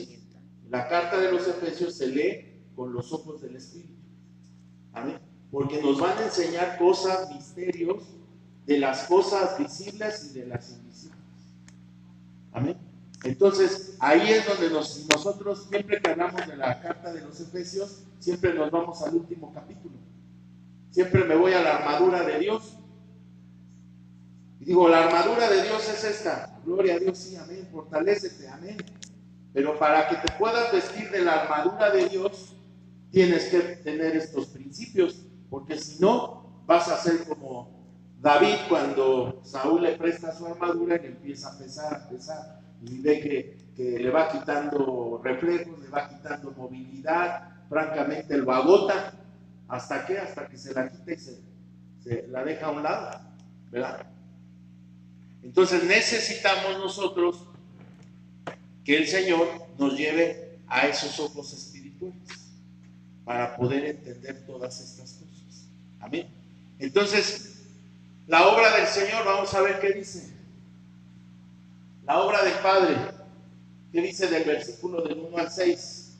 la carta de los Efesios se lee con los ojos del Espíritu. Amén. Porque nos van a enseñar cosas, misterios, de las cosas visibles y de las invisibles. Amén. Entonces, ahí es donde nosotros, siempre que hablamos de la carta de los Efesios, siempre nos vamos al último capítulo. Siempre me voy a la armadura de Dios. Y digo, la armadura de Dios es esta. Gloria a Dios, sí, amén. Fortalécete, amén. Pero para que te puedas vestir de la armadura de Dios, tienes que tener estos principios, porque si no, vas a ser como David cuando Saúl le presta su armadura y le empieza a pesar, y ve que le va quitando reflejos, le va quitando movilidad, francamente lo agota, ¿hasta qué? Hasta que se la quita y se la deja a un lado, ¿verdad? Entonces necesitamos nosotros que el Señor nos lleve a esos ojos espirituales para poder entender todas estas cosas. Amén. Entonces, la obra del Señor, vamos a ver qué dice. La obra del Padre, ¿qué dice del versículo del 1 al 6?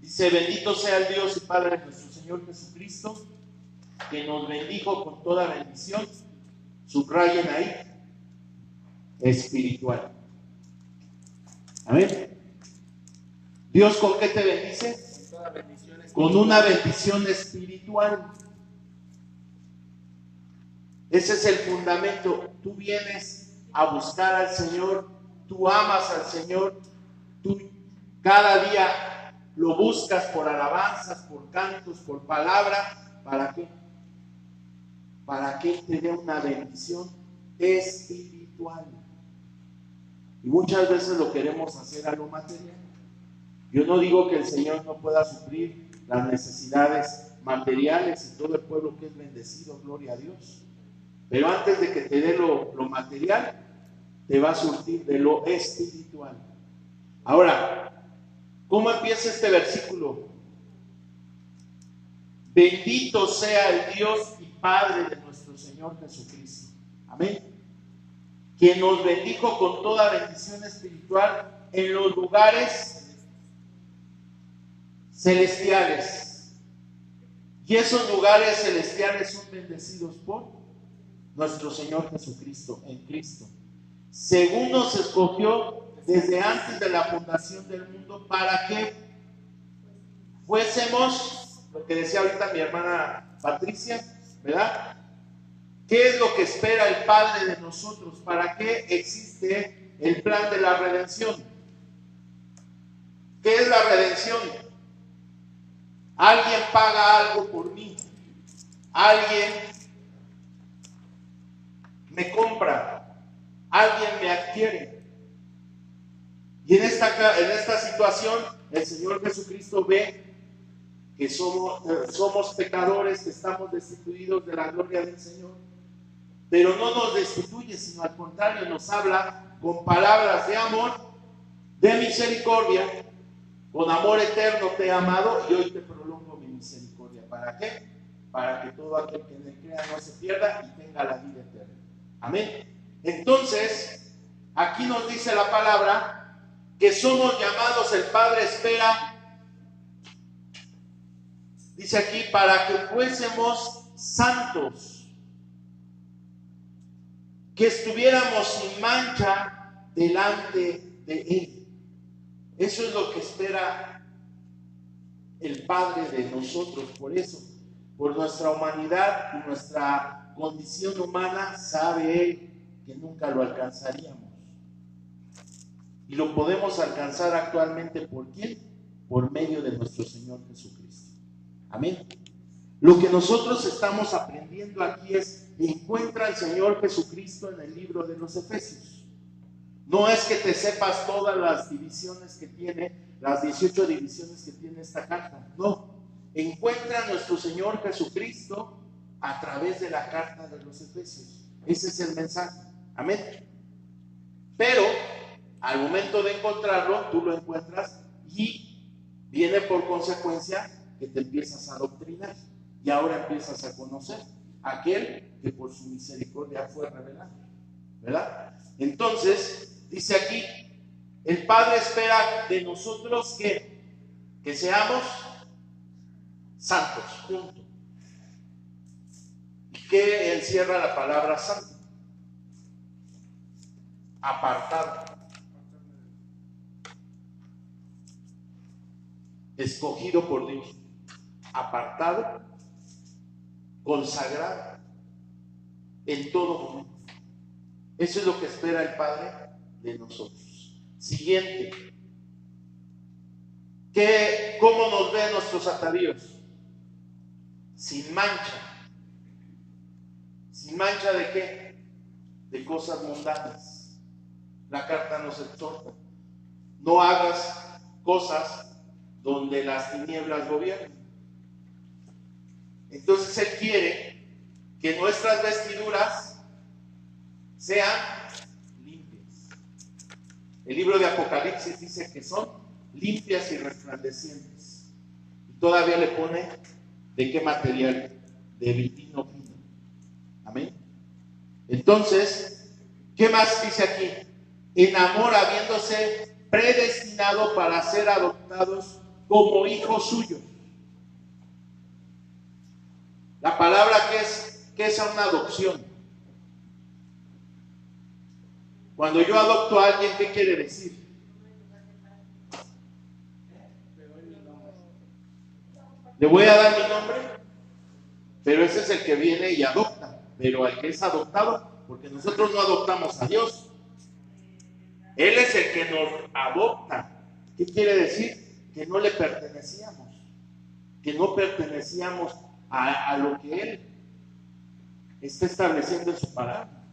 Dice: bendito sea el Dios y Padre de nuestro Señor Jesucristo, que nos bendijo con toda bendición, subrayen ahí, espiritual. Amén. ¿Dios con qué te bendice? Con una bendición espiritual. Ese es el fundamento. Tú vienes a buscar al Señor, tú amas al Señor, tú cada día lo buscas por alabanzas, por cantos, por palabra. ¿Para qué? Para que Él te dé una bendición espiritual. Y muchas veces lo queremos hacer a lo material. Yo no digo que el Señor no pueda suplir las necesidades materiales y todo el pueblo que es bendecido, gloria a Dios. Pero antes de que te dé lo material, te va a surtir de lo espiritual. Ahora, ¿cómo empieza este versículo? Bendito sea el Dios y Padre de nuestro Señor Jesucristo. Amén. Quien nos bendijo con toda bendición espiritual en los lugares celestiales. Y esos lugares celestiales son bendecidos por nuestro Señor Jesucristo, en Cristo. Según nos escogió desde antes de la fundación del mundo, para que fuésemos, lo que decía ahorita mi hermana Patricia, ¿verdad? ¿Qué es lo que espera el Padre de nosotros? ¿Para qué existe el plan de la redención? ¿Qué es la redención? Alguien paga algo por mí. Alguien me compra. Alguien me adquiere. Y en esta situación, el Señor Jesucristo ve que somos pecadores, que estamos destituidos de la gloria del Señor. Pero no nos destituye, sino al contrario, nos habla con palabras de amor, de misericordia. Con amor eterno te he amado y hoy te prolongo mi misericordia. ¿Para qué? Para que todo aquel que en él crea no se pierda y tenga la vida eterna. Amén. Entonces, aquí nos dice la palabra que somos llamados, el Padre espera, dice aquí, para que fuésemos santos, que estuviéramos sin mancha delante de Él. Eso es lo que espera el Padre de nosotros. Por eso, por nuestra humanidad y nuestra condición humana, sabe Él que nunca lo alcanzaríamos. Y lo podemos alcanzar actualmente, ¿por quién? Por medio de nuestro Señor Jesucristo. Amén. Lo que nosotros estamos aprendiendo aquí es: encuentra al Señor Jesucristo en el libro de los Efesios. No es que te sepas todas las divisiones que tiene, las 18 divisiones que tiene esta carta. No. Encuentra a nuestro Señor Jesucristo a través de la carta de los Efesios. Ese es el mensaje. Amén. Pero al momento de encontrarlo, tú lo encuentras y viene por consecuencia que te empiezas a adoctrinar y ahora empiezas a conocer aquel que por su misericordia fue revelado, ¿verdad? Entonces, dice aquí, el Padre espera de nosotros que seamos santos, juntos. ¿Y qué encierra la palabra santo? Apartado, escogido por Dios, apartado, consagrado en todo momento. Eso es lo que espera el Padre de nosotros. Siguiente, ¿cómo nos ven nuestros atavíos? Sin mancha. ¿Sin mancha de qué? De cosas mundanas. La carta nos exhorta: no hagas cosas donde las tinieblas gobiernan. Entonces Él quiere que nuestras vestiduras sean limpias. El libro de Apocalipsis dice que son limpias y resplandecientes. Y todavía le pone de qué material, de lino fino. Amén. Entonces, ¿qué más dice aquí? En amor, habiéndose predestinado para ser adoptados como hijos suyos. La palabra que es una adopción. Cuando yo adopto a alguien, ¿qué quiere decir? Le voy a dar mi nombre, pero ese es el que viene y adopta. Pero el que es adoptado, porque nosotros no adoptamos a Dios, Él es el que nos adopta. ¿Qué quiere decir? Que no le pertenecíamos, que no pertenecíamos a lo que Él está estableciendo en su palabra.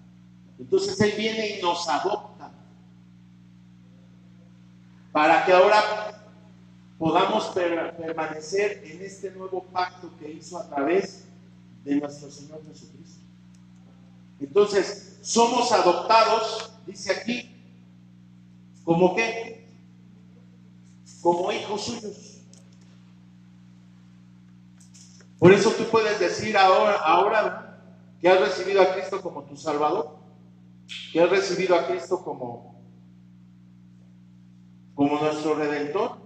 Entonces Él viene y nos adopta para que ahora podamos permanecer en este nuevo pacto que hizo a través de nuestro Señor Jesucristo. Entonces, somos adoptados, dice aquí, ¿como qué? Como hijos suyos. Por eso tú puedes decir ahora que has recibido a Cristo como tu Salvador, que has recibido a Cristo como nuestro Redentor.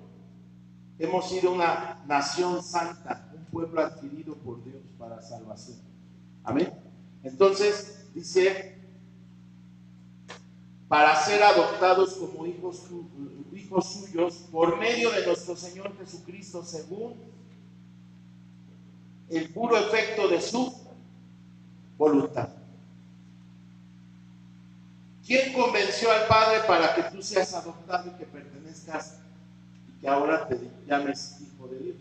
Hemos sido una nación santa, un pueblo adquirido por Dios para salvación. Amén. Entonces, dice, para ser adoptados como hijos suyos por medio de nuestro Señor Jesucristo, según el puro efecto de su voluntad. ¿Quién convenció al Padre para que tú seas adoptado y que pertenezcas y que ahora te llames hijo de Dios?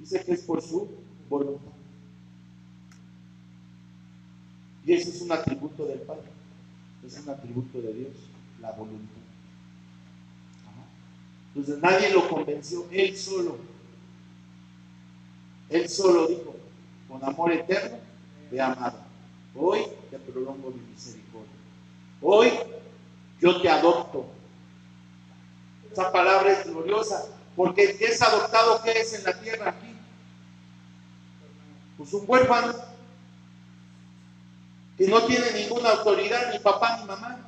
Dice que es por su voluntad. Y ese es un atributo del Padre, es un atributo de Dios, la voluntad. Entonces nadie lo convenció, Él solo dijo, con amor eterno te he amado, hoy te prolongo mi misericordia, hoy yo te adopto. Esa palabra es gloriosa, porque es adoptado, ¿qué es en la tierra aquí? Pues un huérfano que no tiene ninguna autoridad, ni papá ni mamá.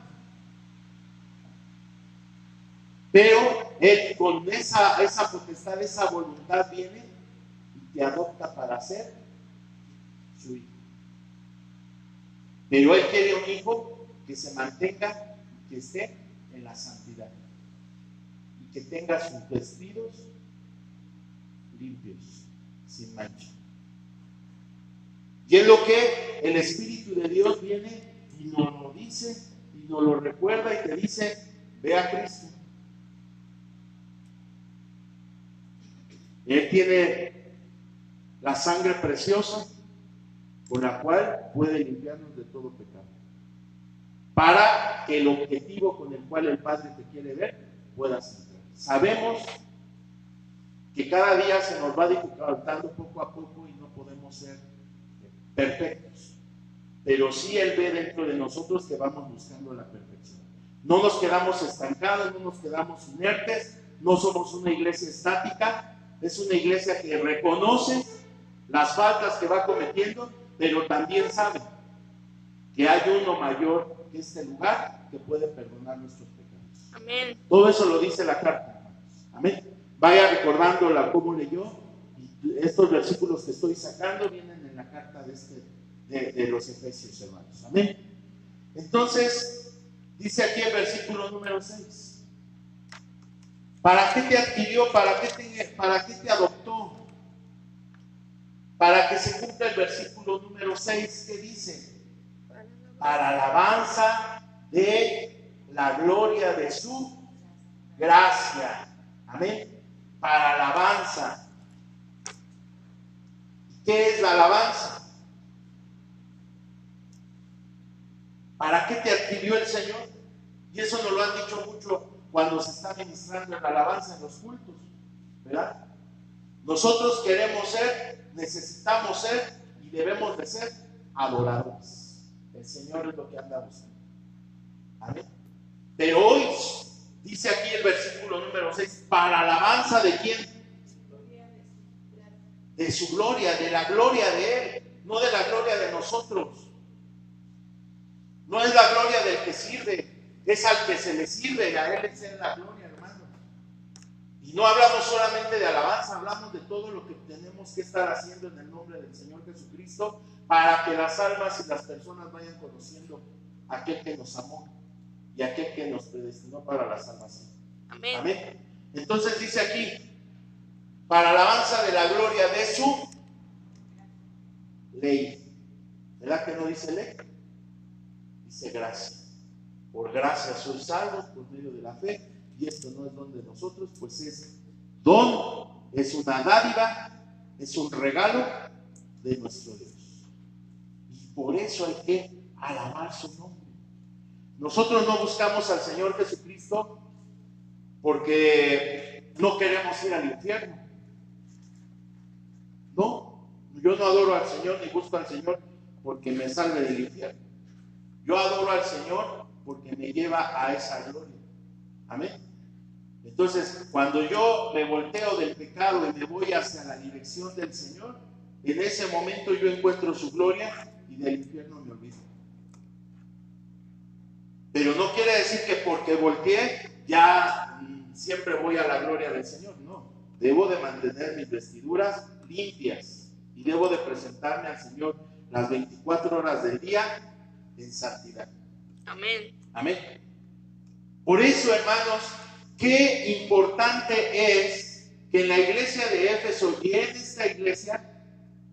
Pero Él con esa potestad, esa voluntad viene y te adopta para ser su hijo. Pero Él quiere un hijo que se mantenga, que esté en la santidad y que tenga sus vestidos limpios, sin mancha. Y es lo que el Espíritu de Dios viene y nos lo dice y nos lo recuerda y te dice, ve a Cristo. Él tiene la sangre preciosa con la cual puede limpiarnos de todo pecado, para que el objetivo con el cual el Padre te quiere ver puedas entrar. Sabemos que cada día se nos va dificultando poco a poco y no podemos ser perfectos, pero sí Él ve dentro de nosotros que vamos buscando la perfección. No nos quedamos estancados, no nos quedamos inertes, no somos una iglesia estática. Es una iglesia que reconoce las faltas que va cometiendo, pero también sabe que hay uno mayor que este lugar que puede perdonar nuestros pecados. Amén. Todo eso lo dice la carta, hermanos. Amén. Vaya recordándola cómo leyó. Y estos versículos que estoy sacando vienen en la carta de los Efesios, hermanos. Amén. Entonces, dice aquí el versículo número 6. ¿Para qué te adquirió? ¿Para qué te adoptó? Para que se cumpla el versículo número 6 que dice, para alabanza de la gloria de su gracia. Amén. Para alabanza. ¿Qué es la alabanza? ¿Para qué te adquirió el Señor? Y eso nos lo han dicho mucho cuando se está ministrando la alabanza en los cultos, ¿verdad? Nosotros queremos ser, necesitamos ser y debemos de ser adoradores. El Señor es lo que anda buscando. Amén. Pero hoy dice aquí el versículo número 6, para alabanza de quién? De su gloria, de la gloria de Él, no de la gloria de nosotros. No es la gloria del que sirve, es al que se le sirve, a Él es la gloria, hermano. Y no hablamos solamente de alabanza, hablamos de todo lo que tenemos que estar haciendo en el nombre del Señor Jesucristo para que las almas y las personas vayan conociendo a aquel que nos amó y a aquel que nos predestinó para la salvación. Amén. Amén. Entonces dice aquí, para alabanza de la gloria de su ley. ¿Verdad que no dice ley? Dice gracia. Por gracia sois salvos por medio de la fe, y esto no es don de nosotros, pues es don, es una dádiva, es un regalo de nuestro Dios. Y por eso hay que alabar su nombre. Nosotros no buscamos al Señor Jesucristo porque no queremos ir al infierno. No, yo no adoro al Señor ni busco al Señor porque me salve del infierno. Yo adoro al Señor porque me lleva a esa gloria. Amén. Entonces, cuando yo me volteo del pecado y me voy hacia la dirección del Señor, en ese momento yo encuentro su gloria y del infierno me olvido. Pero no quiere decir que porque volteé ya siempre voy a la gloria del Señor. No, debo de mantener mis vestiduras limpias y debo de presentarme al Señor las 24 horas del día en santidad. Amén. Amén. Por eso, hermanos, qué importante es que en la iglesia de Éfeso y en esta iglesia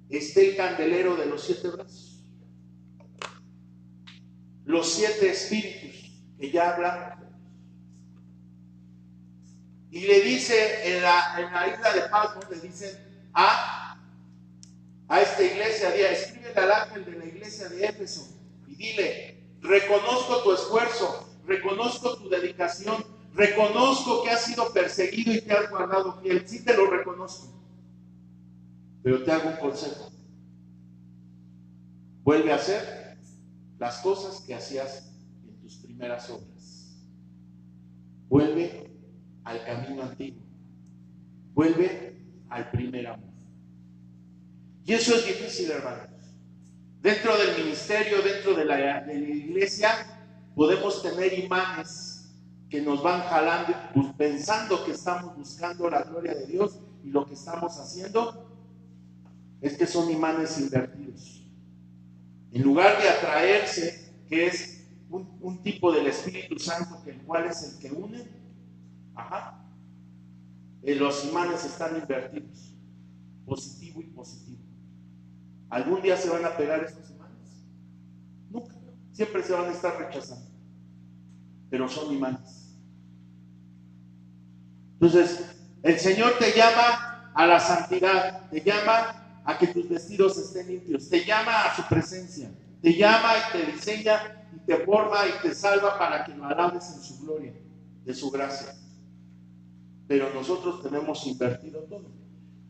esté el candelero de los 7 brazos. Los 7 espíritus que ya hablamos. Y le dice en la isla de Patmos, le dicen a esta iglesia, escríbele al ángel de la iglesia de Éfeso y dile: reconozco tu esfuerzo, reconozco tu dedicación, reconozco que has sido perseguido y te has guardado fiel. Sí te lo reconozco, pero te hago un consejo: vuelve a hacer las cosas que hacías en tus primeras obras. Vuelve al camino antiguo, vuelve al primer amor. Y eso es difícil, hermanos. Dentro del ministerio, dentro de la iglesia, podemos tener imanes que nos van jalando, pues, pensando que estamos buscando la gloria de Dios, y lo que estamos haciendo es que son imanes invertidos. En lugar de atraerse, que es un tipo del Espíritu Santo, que el cual es el que une, los imanes están invertidos, positivo y positivo. ¿Algún día se van a pegar estos imanes? Nunca, siempre se van a estar rechazando, pero son imanes. Entonces, el Señor te llama a la santidad, te llama a que tus vestidos estén limpios, te llama a su presencia, te llama y te diseña y te forma y te salva para que lo alabes en su gloria, de su gracia. Pero nosotros tenemos invertido todo.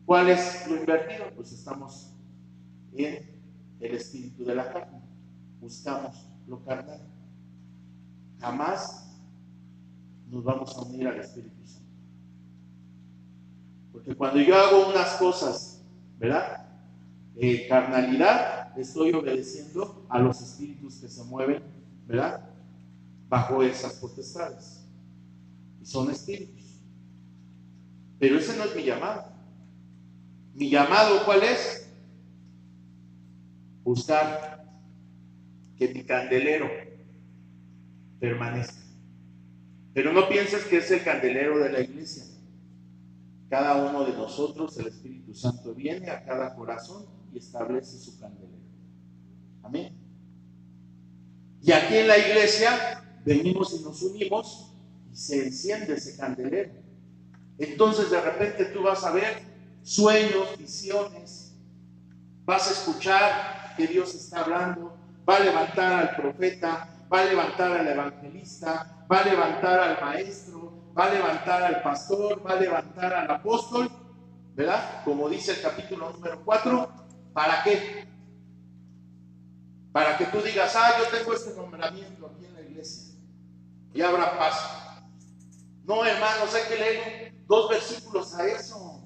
¿Cuál es lo invertido? Pues estamos en el espíritu de la carne, buscamos lo carnal. Jamás nos vamos a unir al Espíritu Santo, porque cuando yo hago unas cosas, ¿verdad? Carnalidad, estoy obedeciendo a los espíritus que se mueven, ¿verdad? Bajo esas potestades, y son espíritus. Pero ese no es mi llamado. Mi llamado, ¿cuál es? Buscar que mi candelero permanezca. Pero no pienses que es el candelero de la iglesia. Cada uno de nosotros, el Espíritu Santo viene a cada corazón y establece su candelero. Amén. Y aquí en la iglesia venimos y nos unimos y se enciende ese candelero. Entonces de repente tú vas a ver sueños, visiones, vas a escuchar que Dios está hablando, va a levantar al profeta, va a levantar al evangelista, va a levantar al maestro, va a levantar al pastor, va a levantar al apóstol, ¿verdad? Como dice el capítulo número 4, ¿para qué? Para que tú digas: yo tengo este nombramiento aquí en la iglesia y habrá paz. No, hermanos, hay que leer 2 versículos a eso.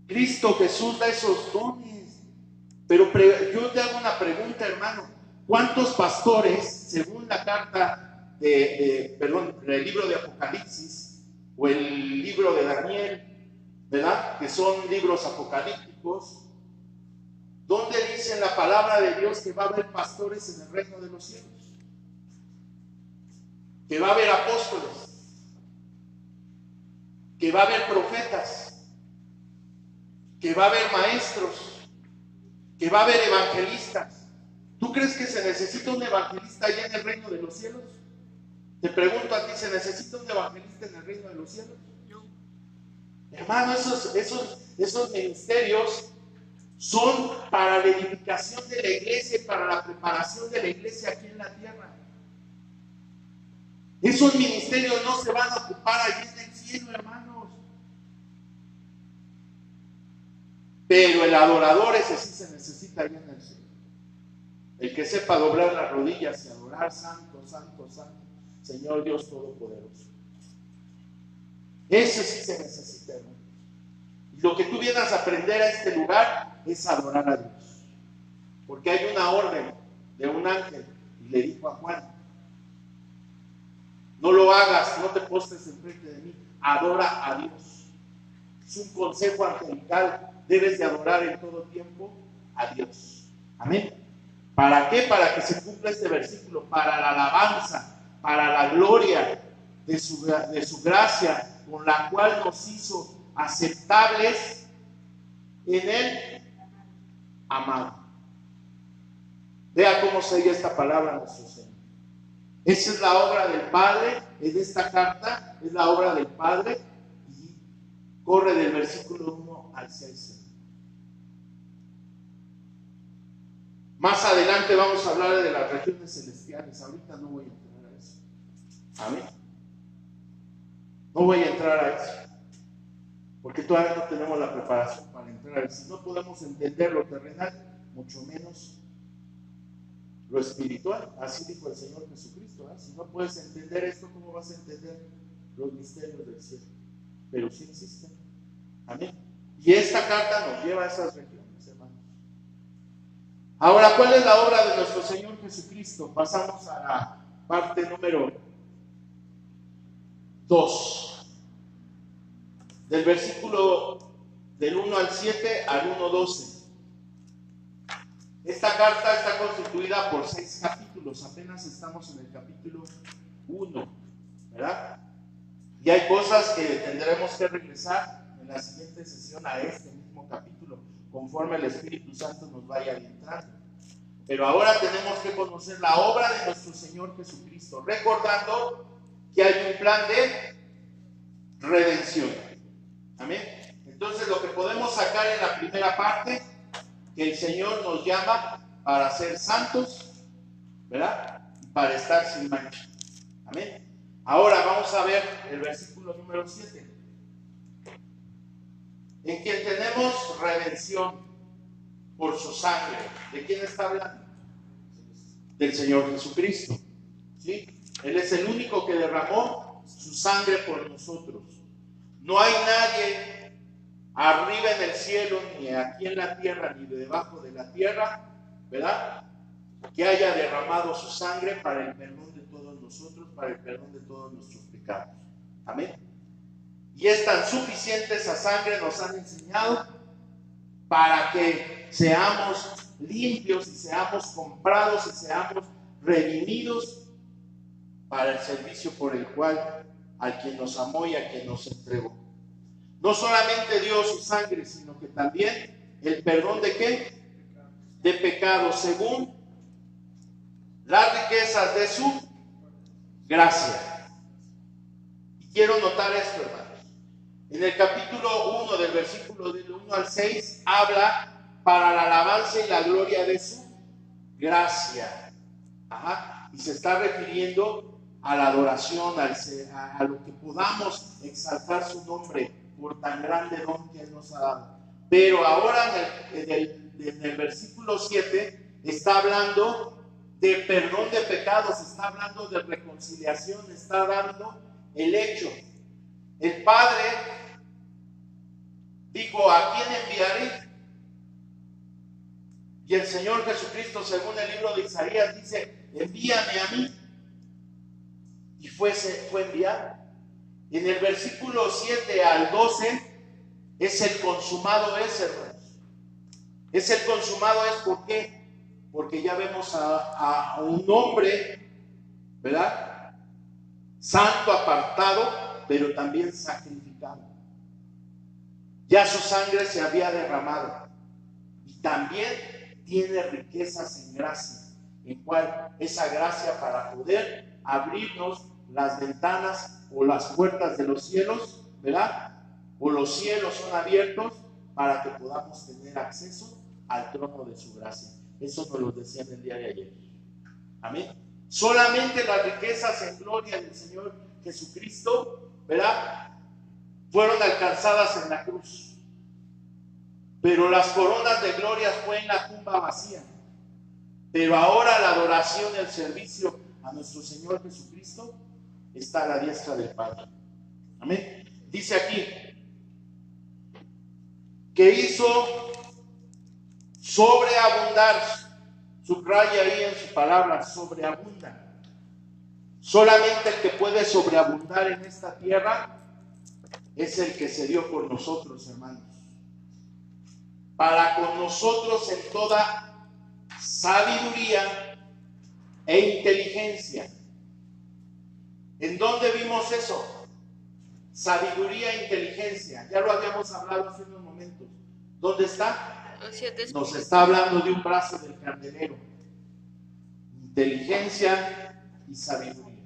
Cristo Jesús da esos dones. Pero yo te hago una pregunta, hermano: ¿cuántos pastores, según la carta el libro de Apocalipsis o el libro de Daniel, ¿verdad? Que son libros apocalípticos, donde dice en la palabra de Dios que va a haber pastores en el reino de los cielos, que va a haber apóstoles, que va a haber profetas, que va a haber maestros, que va a haber evangelistas? ¿Tú crees que se necesita un evangelista allá en el reino de los cielos? Te pregunto a ti, ¿se necesita un evangelista en el reino de los cielos? No. Hermano, esos ministerios son para la edificación de la iglesia y para la preparación de la iglesia aquí en la tierra. Esos ministerios no se van a ocupar allí en el cielo, hermanos. Pero el adorador, ese sí se necesita allí en el cielo. El que sepa doblar las rodillas y adorar, santo, santo, santo, Señor Dios Todopoderoso. Ese sí se necesita, hermano. Y lo que tú vienes a aprender a este lugar es adorar a Dios. Porque hay una orden de un ángel y le dijo a Juan: no lo hagas, no te postres enfrente de mí, adora a Dios. Es un consejo angelical, debes de adorar en todo tiempo a Dios. Amén. ¿Para qué? Para que se cumpla este versículo, para la alabanza, para la gloria de su gracia, con la cual nos hizo aceptables en el amado. Vea cómo se oye esta palabra a nuestro Señor. Esa es la obra del Padre, en esta carta es la obra del Padre, y corre del versículo 1 al 6. Más adelante vamos a hablar de las regiones celestiales. Ahorita no voy a entrar a eso. Amén. No voy a entrar a eso, porque todavía no tenemos la preparación para entrar a eso. Si no podemos entender lo terrenal, mucho menos lo espiritual. Así dijo el Señor Jesucristo, ¿eh? Si no puedes entender esto, ¿cómo vas a entender los misterios del cielo? Pero sí existen. Amén. Y esta carta nos lleva a esas regiones, hermanos. Ahora, ¿cuál es la obra de nuestro Señor Jesucristo? Pasamos a la parte número 2. Del versículo del 1 al 7 al 1:12. Esta carta está constituida por 6 capítulos. Apenas estamos en el capítulo 1, ¿verdad? Y hay cosas que tendremos que regresar en la siguiente sesión a este mismo capítulo, conforme el Espíritu Santo nos vaya adentrando. Pero ahora tenemos que conocer la obra de nuestro Señor Jesucristo, recordando que hay un plan de redención. Amén. Entonces, lo que podemos sacar en la primera parte, que el Señor nos llama para ser santos, ¿verdad? Para estar sin mancha. Amén. Ahora vamos a ver el versículo número 7, en quien tenemos redención por su sangre. ¿De quién está hablando? Del Señor Jesucristo. ¿Sí? Él es el único que derramó su sangre por nosotros. No hay nadie arriba en el cielo, ni aquí en la tierra, ni debajo de la tierra, ¿verdad?, que haya derramado su sangre para el perdón de todos nosotros, para el perdón de todos nuestros pecados. Amén. Y es tan suficiente esa sangre, nos han enseñado, para que seamos limpios y seamos comprados y seamos redimidos para el servicio por el cual, al quien nos amó y a quien nos entregó. No solamente dio su sangre, sino que también el perdón de ¿qué? De pecados, según las riquezas de su gracia. Y quiero notar esto, hermanos. En el capítulo 1, del versículo del 1 al 6, habla para la alabanza y la gloria de su gracia. Ajá. Y se está refiriendo a la adoración, a lo que podamos exaltar su nombre por tan grande don que Él nos ha dado. Pero ahora en el versículo 7 está hablando de perdón de pecados, está hablando de reconciliación, está dando el hecho. El Padre dijo: ¿a quién enviaré? Y el Señor Jesucristo, según el libro de Isaías, dice: envíame a mí. Y fue enviado. En el versículo 7 al 12 es el consumado es, hermanos. Es el consumado es, ¿por qué? Porque ya vemos a un hombre, ¿verdad?, santo, apartado, pero también sacrificado. Ya su sangre se había derramado. Y también tiene riquezas en gracia, en cual esa gracia para poder abrirnos las ventanas o las puertas de los cielos, ¿verdad? O los cielos son abiertos para que podamos tener acceso al trono de su gracia. Eso nos lo decían el día de ayer. Amén. Solamente las riquezas en gloria del Señor Jesucristo, ¿verdad?, fueron alcanzadas en la cruz. Pero las coronas de gloria fue en la tumba vacía. Pero ahora la adoración y el servicio a nuestro Señor Jesucristo está a la diestra del Padre. Amén. Dice aquí que hizo sobreabundar, subraya ahí en su palabra, sobreabunda. Solamente el que puede sobreabundar en esta tierra es el que se dio por nosotros, hermanos, para con nosotros en toda sabiduría e inteligencia. ¿En dónde vimos eso? Sabiduría e inteligencia. Ya lo habíamos hablado hace unos momentos. ¿Dónde está? Nos está hablando de un brazo del candelero. Inteligencia y sabiduría.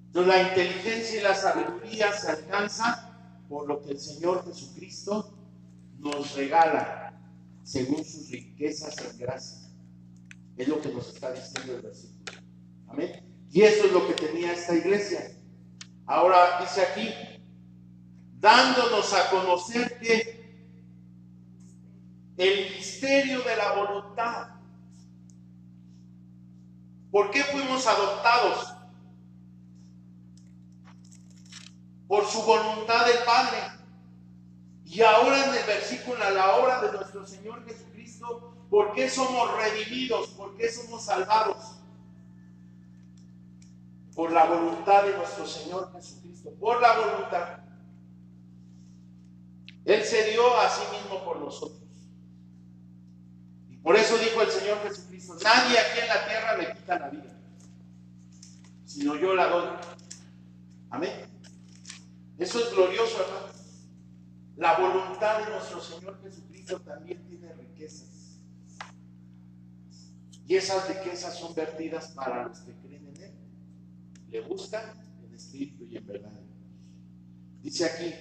Entonces la inteligencia y la sabiduría se alcanzan por lo que el Señor Jesucristo nos regala según sus riquezas en gracia. Es lo que nos está diciendo el versículo. Amén. Y eso es lo que tenía esta iglesia. Ahora dice aquí, dándonos a conocer que el misterio de la voluntad. ¿Por qué fuimos adoptados? Por su voluntad del Padre. Y ahora en el versículo, a la obra de nuestro Señor Jesucristo, ¿por qué somos redimidos? ¿Por qué somos salvados? Por la voluntad de nuestro Señor Jesucristo. Por la voluntad. Él se dio a sí mismo por nosotros. Y por eso dijo el Señor Jesucristo, nadie aquí en la tierra me quita la vida, sino yo la doy. Amén. Eso es glorioso, hermano. La voluntad de nuestro Señor Jesucristo también tiene riquezas. Y esas riquezas son vertidas para los que creen en Él. Le buscan en espíritu y en verdad. Dice aquí,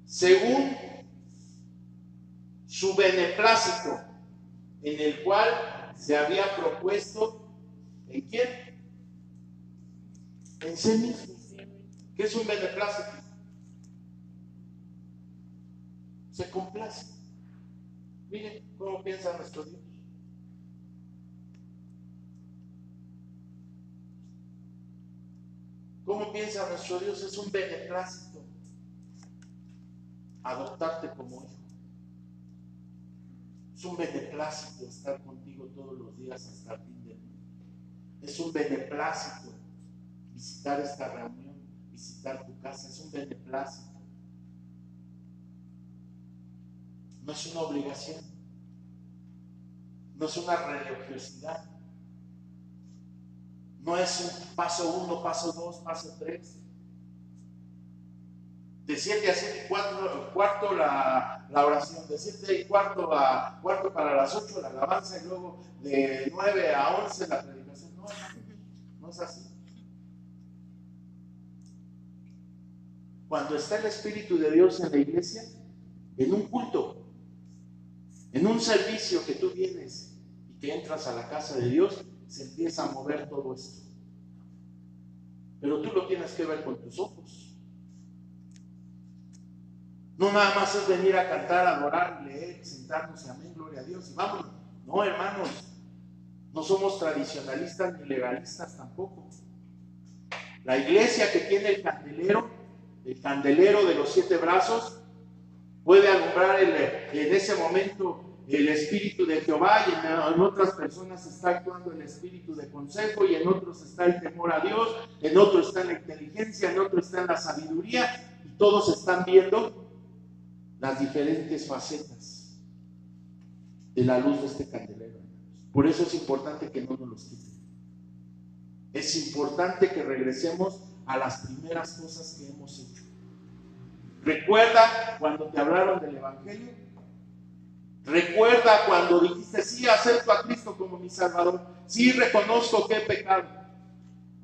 según su beneplácito, en el cual se había propuesto, ¿en quién? En sí mismo. ¿Qué es un beneplácito? Se complace. Miren cómo piensa nuestro Dios. ¿Cómo piensa nuestro Dios? Es un beneplácito adoptarte como hijo. Es un beneplácito estar contigo todos los días hasta el fin del mundo. Es un beneplácito visitar esta reunión, visitar tu casa. Es un beneplácito. No es una obligación. No es una religiosidad. No es un paso 1, paso 2, paso 3. De 7 a 7 y cuarto la oración. De 7 y cuarto a cuarto para las 8 la alabanza. Y luego de 9 a 11 la predicación. No, no es así. Cuando está el Espíritu de Dios en la iglesia, en un culto, en un servicio que tú vienes y que entras a la casa de Dios, se empieza a mover todo esto. Pero tú lo tienes que ver con tus ojos. No nada más es venir a cantar, adorar, leer, sentarnos y amén, gloria a Dios y vámonos. No, hermanos, no somos tradicionalistas ni legalistas tampoco. La iglesia que tiene el candelero de los 7 brazos, puede alumbrar en ese momento el Espíritu de Jehová, y en otras personas está actuando el Espíritu de consejo, y en otros está el temor a Dios, en otros está la inteligencia, en otros está la sabiduría, y todos están viendo las diferentes facetas de la luz de este candelero. Por eso es importante que no nos los quiten. Es importante que regresemos a las primeras cosas que hemos hecho. Recuerda cuando te hablaron del Evangelio. Recuerda cuando dijiste, sí, acepto a Cristo como mi Salvador. Sí, reconozco que he pecado.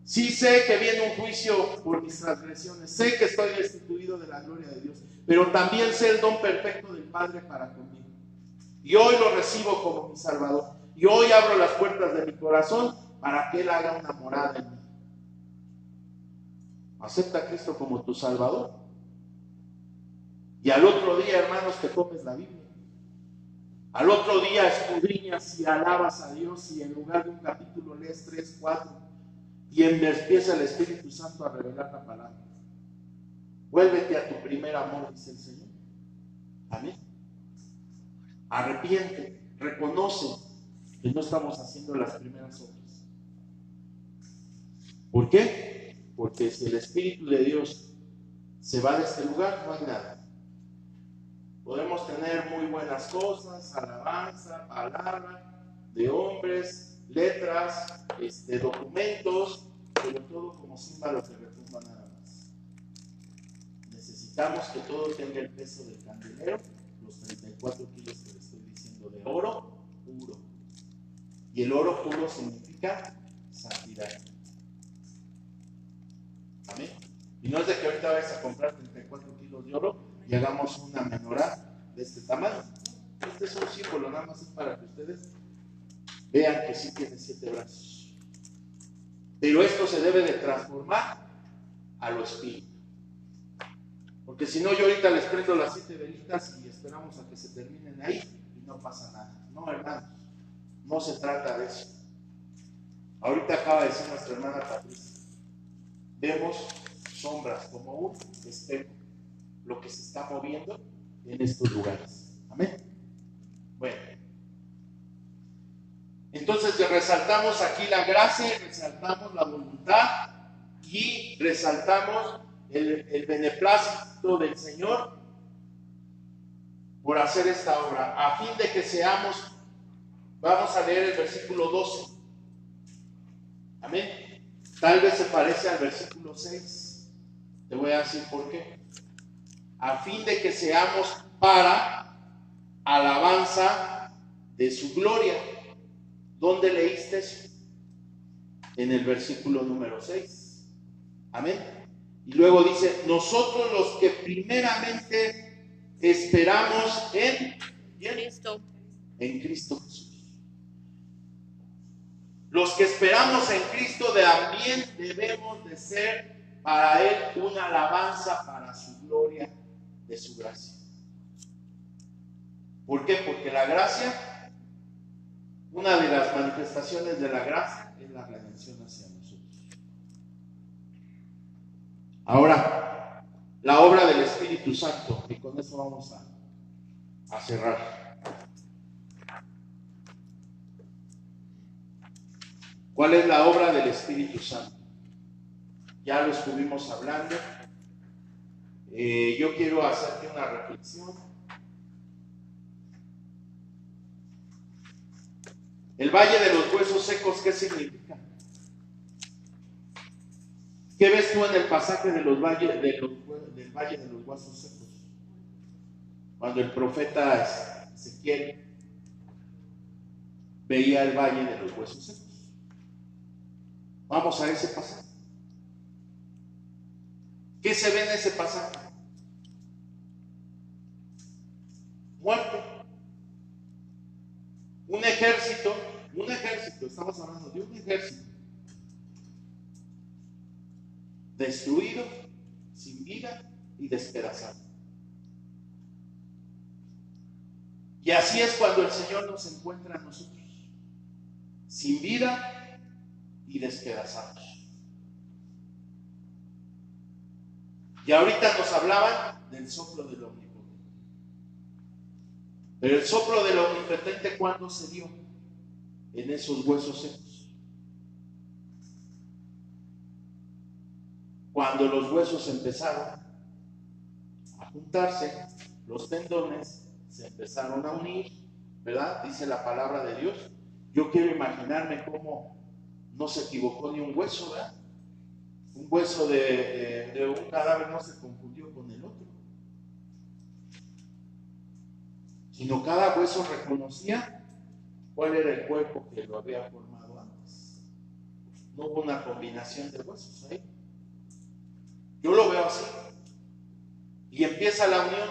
Sí sé que viene un juicio por mis transgresiones, sé que estoy destituido de la gloria de Dios, pero también sé el don perfecto del Padre para conmigo. Y hoy lo recibo como mi Salvador. Y hoy abro las puertas de mi corazón para que Él haga una morada en mí. Acepta a Cristo como tu Salvador. Y al otro día, hermanos, te comes la Biblia. Al otro día escudriñas y alabas a Dios y en lugar de un capítulo lees 3, 4 y empieza el Espíritu Santo a revelar la palabra. Vuélvete a tu primer amor, dice el Señor. Amén. Arrepiente, reconoce que no estamos haciendo las primeras obras. ¿Por qué? Porque si el Espíritu de Dios se va de este lugar, no hay nada. Podemos tener muy buenas cosas, alabanza, palabra de hombres, letras, documentos, pero todo como símbolo que retumba nada más. Necesitamos que todo tenga el peso del candelero, los 34 kilos que le estoy diciendo de oro puro. Y el oro puro significa santidad. Amén. Y no es de que ahorita vayas a comprar 34 kilos de oro y hagamos una menorá de este tamaño. Este es un símbolo, nada más es para que ustedes vean que sí tiene 7 brazos. Pero esto se debe de transformar a lo espíritu. Porque si no, yo ahorita les prendo las 7 velitas y esperamos a que se terminen ahí y no pasa nada. No, hermanos, no se trata de eso. Ahorita acaba de decir nuestra hermana Patricia, vemos sombras como un espejo, lo que se está moviendo en estos lugares. Amén. Bueno, entonces resaltamos aquí la gracia, resaltamos la voluntad y resaltamos el beneplácito del Señor por hacer esta obra, a fin de que seamos, vamos a leer el versículo 12. Amén. Tal vez se parece al versículo 6. Te voy a decir por qué. A fin de que seamos para alabanza de su gloria. ¿Dónde leíste eso? En el versículo número 6. Amén. Y luego dice, nosotros los que primeramente esperamos en Cristo. En Cristo Jesús. Los que esperamos en Cristo también debemos de ser para Él una alabanza para su gloria, de su gracia. ¿Por qué? Porque la gracia, una de las manifestaciones de la gracia es la redención hacia nosotros. Ahora, la obra del Espíritu Santo, y con eso vamos a cerrar. ¿Cuál es la obra del Espíritu Santo? Ya lo estuvimos hablando. Yo quiero hacerte una reflexión. El valle de los huesos secos, ¿qué significa? ¿Qué ves tú en el pasaje de del valle de los huesos secos? Cuando el profeta Ezequiel veía el valle de los huesos secos. Vamos a ese pasaje. ¿Qué se ve en ese pasaje? Muerte. Un ejército, estamos hablando de un ejército destruido, sin vida y despedazado. Y así es cuando el Señor nos encuentra a nosotros, sin vida y despedazados. Y ahorita nos hablaban del soplo del omnipotente. Pero el soplo del omnipotente, ¿cuándo se dio? En esos huesos secos. Cuando los huesos empezaron a juntarse, los tendones se empezaron a unir, ¿verdad? Dice la palabra de Dios. Yo quiero imaginarme cómo no se equivocó ni un hueso, ¿verdad? Un hueso de un cadáver no se confundió con el otro, sino cada hueso reconocía cuál era el cuerpo que lo había formado antes. no hubo una combinación de huesos ahí. Yo lo veo así. Y empieza la unión,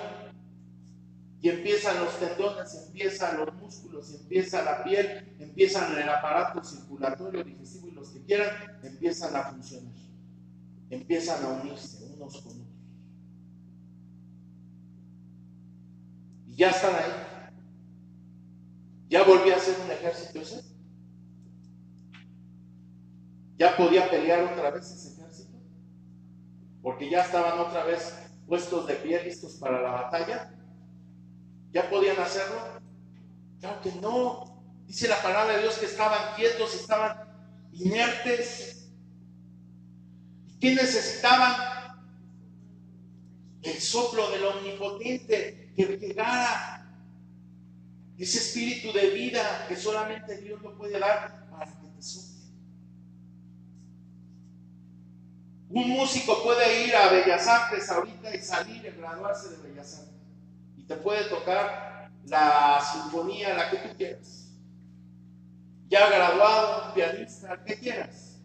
y empiezan los tendones, empiezan los músculos, empieza la piel, empiezan el aparato circulatorio, digestivo y los que quieran, empiezan a funcionar, empiezan a unirse unos con otros. Y ya están ahí. Ya volvió a ser un ejército ese. Ya podía pelear otra vez ese ejército, porque ya estaban otra vez puestos de pie, listos para la batalla. ¿Ya podían hacerlo? Claro que no. Dice la palabra de Dios que estaban quietos, estaban inertes. ¿Qué necesitaban? El soplo del Omnipotente, que llegara ese espíritu de vida que solamente Dios lo puede dar para que te sople. Un músico puede ir a Bellas Artes ahorita y salir y graduarse de Bellas Artes. Y te puede tocar la sinfonía, la que tú quieras. Ya graduado, un pianista, el que quieras.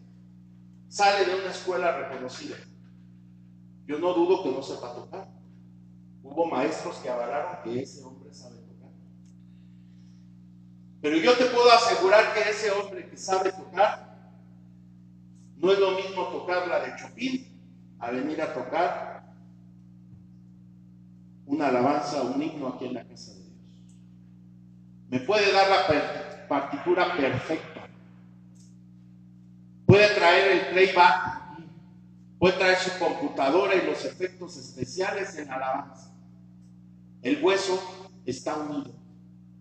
Sale de una escuela reconocida. Yo no dudo que no sepa tocar. Hubo maestros que avalaron que ese hombre sabe tocar. Pero yo te puedo asegurar que ese hombre que sabe tocar, no es lo mismo tocar la de Chopin a venir a tocar una alabanza, un himno aquí en la casa de Dios. Me puede dar la partitura perfecta. Puede traer el playback aquí. Puede traer su computadora y los efectos especiales en alabanza. El hueso está unido.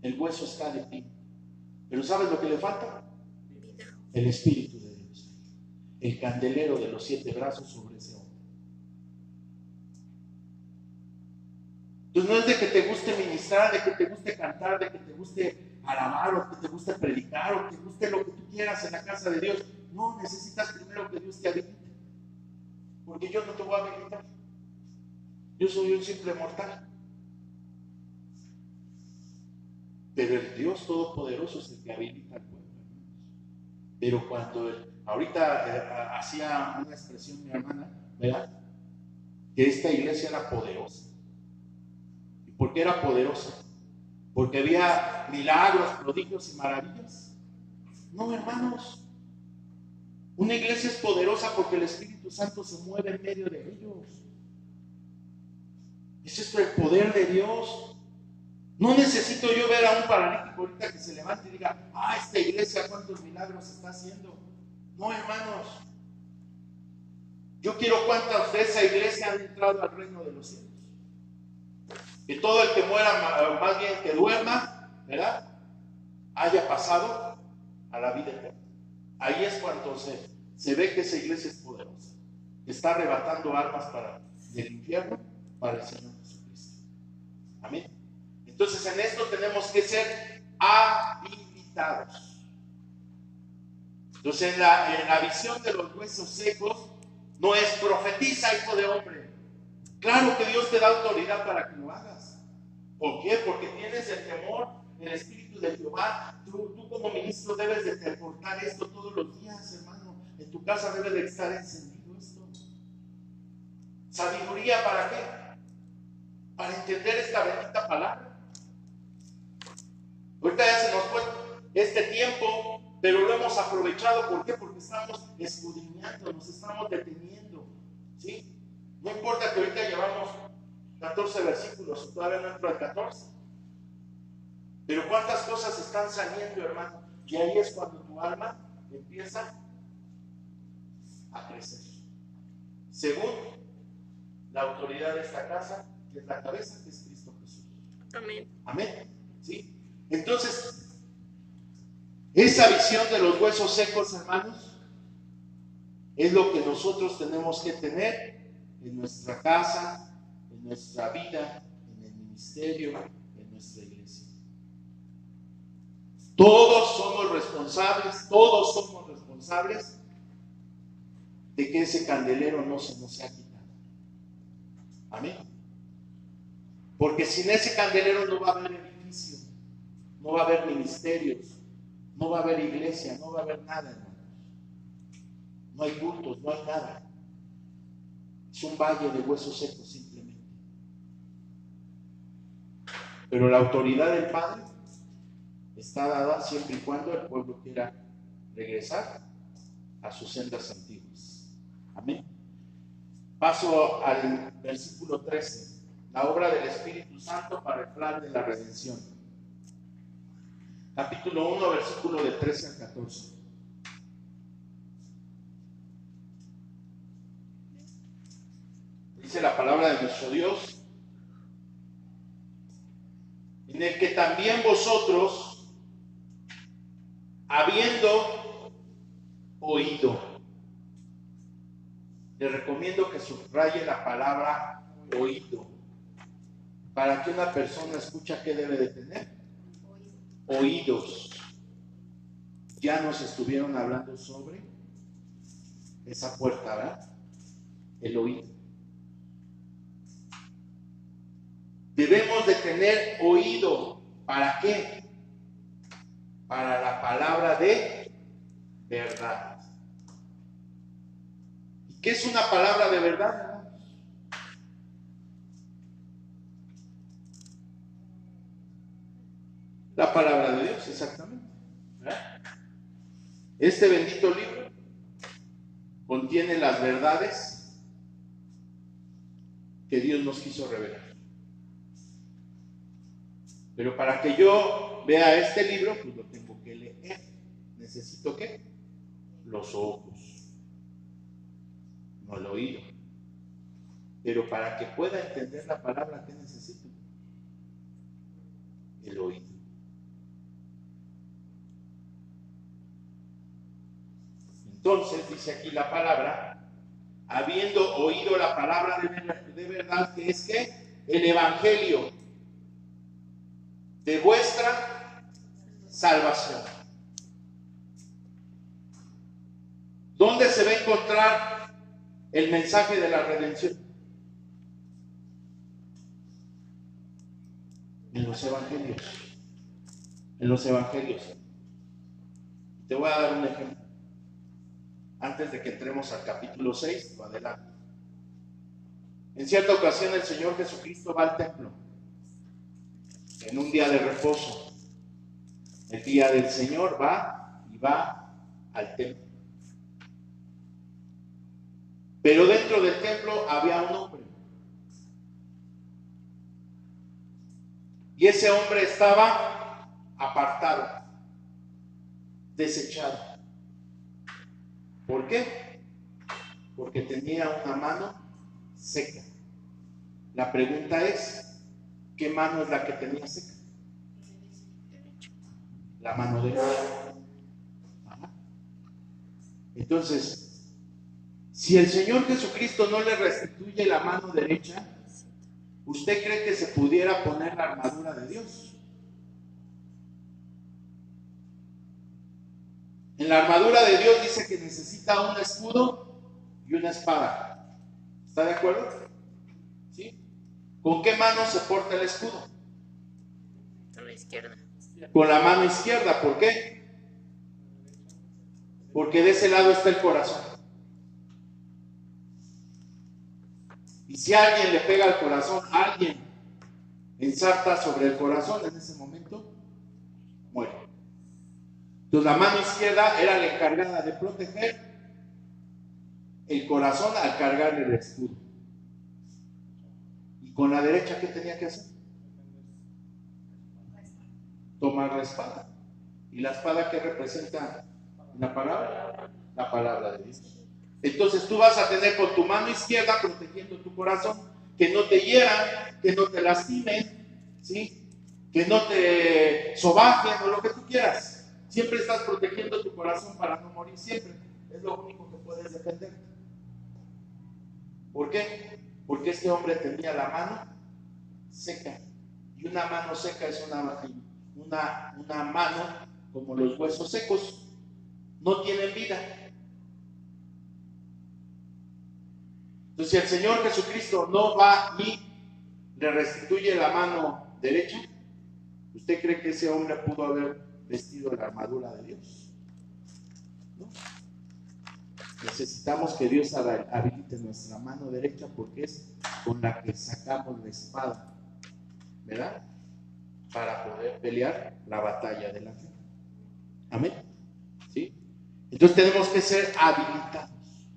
El hueso está de pie. Pero ¿sabes lo que le falta? El Espíritu de Dios. El candelero de los 7 brazos sobre ese hombre. Entonces no es de que te guste ministrar, de que te guste cantar, de que te guste alabar, o que te guste predicar, o que te guste lo que tú quieras en la casa de Dios. No, necesitas primero que Dios te habilite. Porque yo no te voy a habilitar. Yo soy un simple mortal. Pero el Dios Todopoderoso es el que habilita al pueblo. Pero cuando ahorita hacía una expresión mi hermana, ¿verdad? Que esta iglesia era poderosa. ¿Y por qué era poderosa? Porque había milagros, prodigios y maravillas. No, hermanos. Una iglesia es poderosa porque el Espíritu Santo se mueve en medio de ellos. Ese es el poder de Dios. No necesito yo ver a un paralítico ahorita que se levante y diga, esta iglesia cuántos milagros está haciendo. No, hermanos. Yo quiero cuántas de esa iglesia han entrado al reino de los cielos. Que todo el que muera, más bien que duerma, ¿verdad? Haya pasado a la vida eterna. Ahí es cuando se ve que esa iglesia es poderosa. Está arrebatando almas del infierno para el Señor Jesucristo. Amén. Entonces en esto tenemos que ser habilitados. Entonces en la visión de los huesos secos no es profetiza, hijo de hombre. Claro que Dios te da autoridad para que lo hagas. ¿Por qué? Porque tienes el temor, el Espíritu de Jehová. Tú como ministro debes de reportar esto todos los días, hermano. En tu casa debe de estar encendido esto. ¿Sabiduría para qué? Para entender esta bendita palabra. Ahorita ya se nos fue este tiempo, pero lo hemos aprovechado. ¿Por qué? Porque estamos escudriñando, nos estamos deteniendo. ¿Sí? No importa que ahorita llevamos 14 versículos, o todavía no entró al 14. Pero cuántas cosas están saliendo, hermano. Y ahí es cuando tu alma empieza a crecer. Según la autoridad de esta casa, que es la cabeza, que es Cristo Jesús. Amén. Amén. ¿Sí? Entonces, esa visión de los huesos secos, hermanos, es lo que nosotros tenemos que tener en nuestra casa, en nuestra vida, en el ministerio, en nuestra iglesia. Todos somos responsables de que ese candelero no se nos ha quitado. Amén. Porque sin ese candelero no va a haber edificio, no va a haber ministerios, no va a haber iglesia, no va a haber nada, hermanos. no hay bultos, no hay nada. Es un valle de huesos secos simplemente. Pero la autoridad del Padre está dada siempre y cuando el pueblo quiera regresar a sus sendas antiguas. Amén. Paso al versículo 13. La obra del Espíritu Santo para el plan de la redención. Capítulo 1, versículo de 13 al 14. Dice la palabra de nuestro Dios: en el que también vosotros, habiendo oído. Le recomiendo que subraye la palabra oído. Para que una persona escucha, ¿qué debe de tener? Oídos. Ya nos estuvieron hablando sobre esa puerta, ¿verdad? El oído. Debemos de tener oído. ¿Para qué? Para la palabra de verdad. ¿Y qué es una palabra de verdad, hermanos? La palabra de Dios, exactamente. ¿verdad? Este bendito libro contiene las verdades que Dios nos quiso revelar. Pero para que yo vea este libro, pues lo tengo que leer. ¿Necesito qué? Los ojos, no el oído. Pero para que pueda entender la palabra, ¿qué necesito? El oído. Entonces, dice aquí la palabra, habiendo oído la palabra de verdad, que es que el evangelio de vuestra salvación. ¿Dónde se va a encontrar el mensaje de la redención? En los evangelios. En los evangelios. Te voy a dar un ejemplo. Antes de que entremos al capítulo 6, o adelante. En cierta ocasión el Señor Jesucristo va al templo. En un día de reposo. El día del Señor va al templo. Pero dentro del templo había un hombre. Y ese hombre estaba apartado, desechado. ¿Por qué? Porque tenía una mano seca. La pregunta es, ¿qué mano es la que tenía seca? La mano derecha. Entonces, si el Señor Jesucristo no le restituye la mano derecha, ¿usted cree que se pudiera poner la armadura de Dios? En la armadura de Dios dice que necesita un escudo y una espada. ¿Está de acuerdo? ¿Sí? ¿Con qué mano se porta el escudo? Con la izquierda. Con la mano izquierda. ¿Por qué? Porque de ese lado está el corazón. Y si alguien le pega al corazón, alguien ensarta sobre el corazón, en ese momento muere. Entonces la mano izquierda era la encargada de proteger el corazón al cargarle el escudo. ¿Y con la derecha qué tenía que hacer? Tomar la espada. ¿Y la espada qué representa la palabra? La palabra de Dios. Entonces tú vas a tener con tu mano izquierda protegiendo tu corazón, que no te hieran, que no te lastimen, ¿sí? Que no te sobajen o lo que tú quieras. Siempre estás protegiendo tu corazón para no morir, siempre. Es lo único que puedes defender. ¿Por qué? Porque este hombre tenía la mano seca. Y una mano seca es una mano como los huesos secos. No tienen vida. Entonces, si el Señor Jesucristo no va y le restituye la mano derecha, ¿usted cree que ese hombre pudo haber vestido la armadura de Dios? ¿No? Necesitamos que Dios habilite nuestra mano derecha porque es con la que sacamos la espada, ¿verdad? Para poder pelear la batalla de la fe. Amén. ¿Sí? Entonces tenemos que ser habilitados.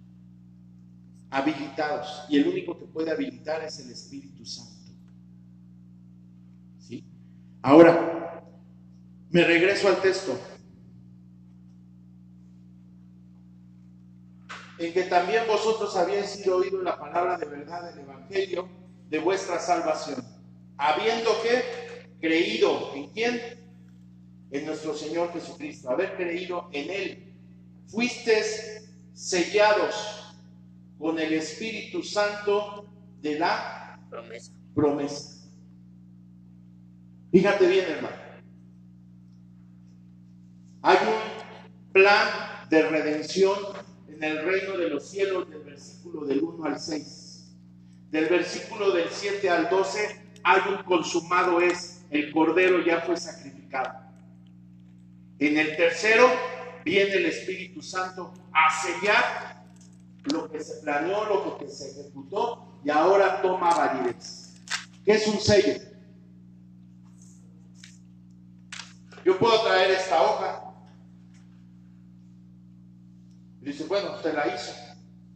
Habilitados. Y el único que puede habilitar es el Espíritu Santo. ¿Sí? Ahora, me regreso al texto. En que también vosotros habíais sido oído la palabra de verdad del Evangelio de vuestra salvación, habiendo que creído ¿en quién? En nuestro Señor Jesucristo, haber creído en Él, fuisteis sellados con el Espíritu Santo de la promesa. Fíjate bien, hermano. Hay un plan de redención en el reino de los cielos, del versículo del 1 al 6. Del versículo del 7 al 12 hay un consumado es, el cordero ya fue sacrificado. En el tercero viene el Espíritu Santo a sellar lo que se planeó, lo que se ejecutó y ahora toma validez. ¿Qué es un sello? Yo puedo traer esta hoja. Y dice, bueno, usted la hizo,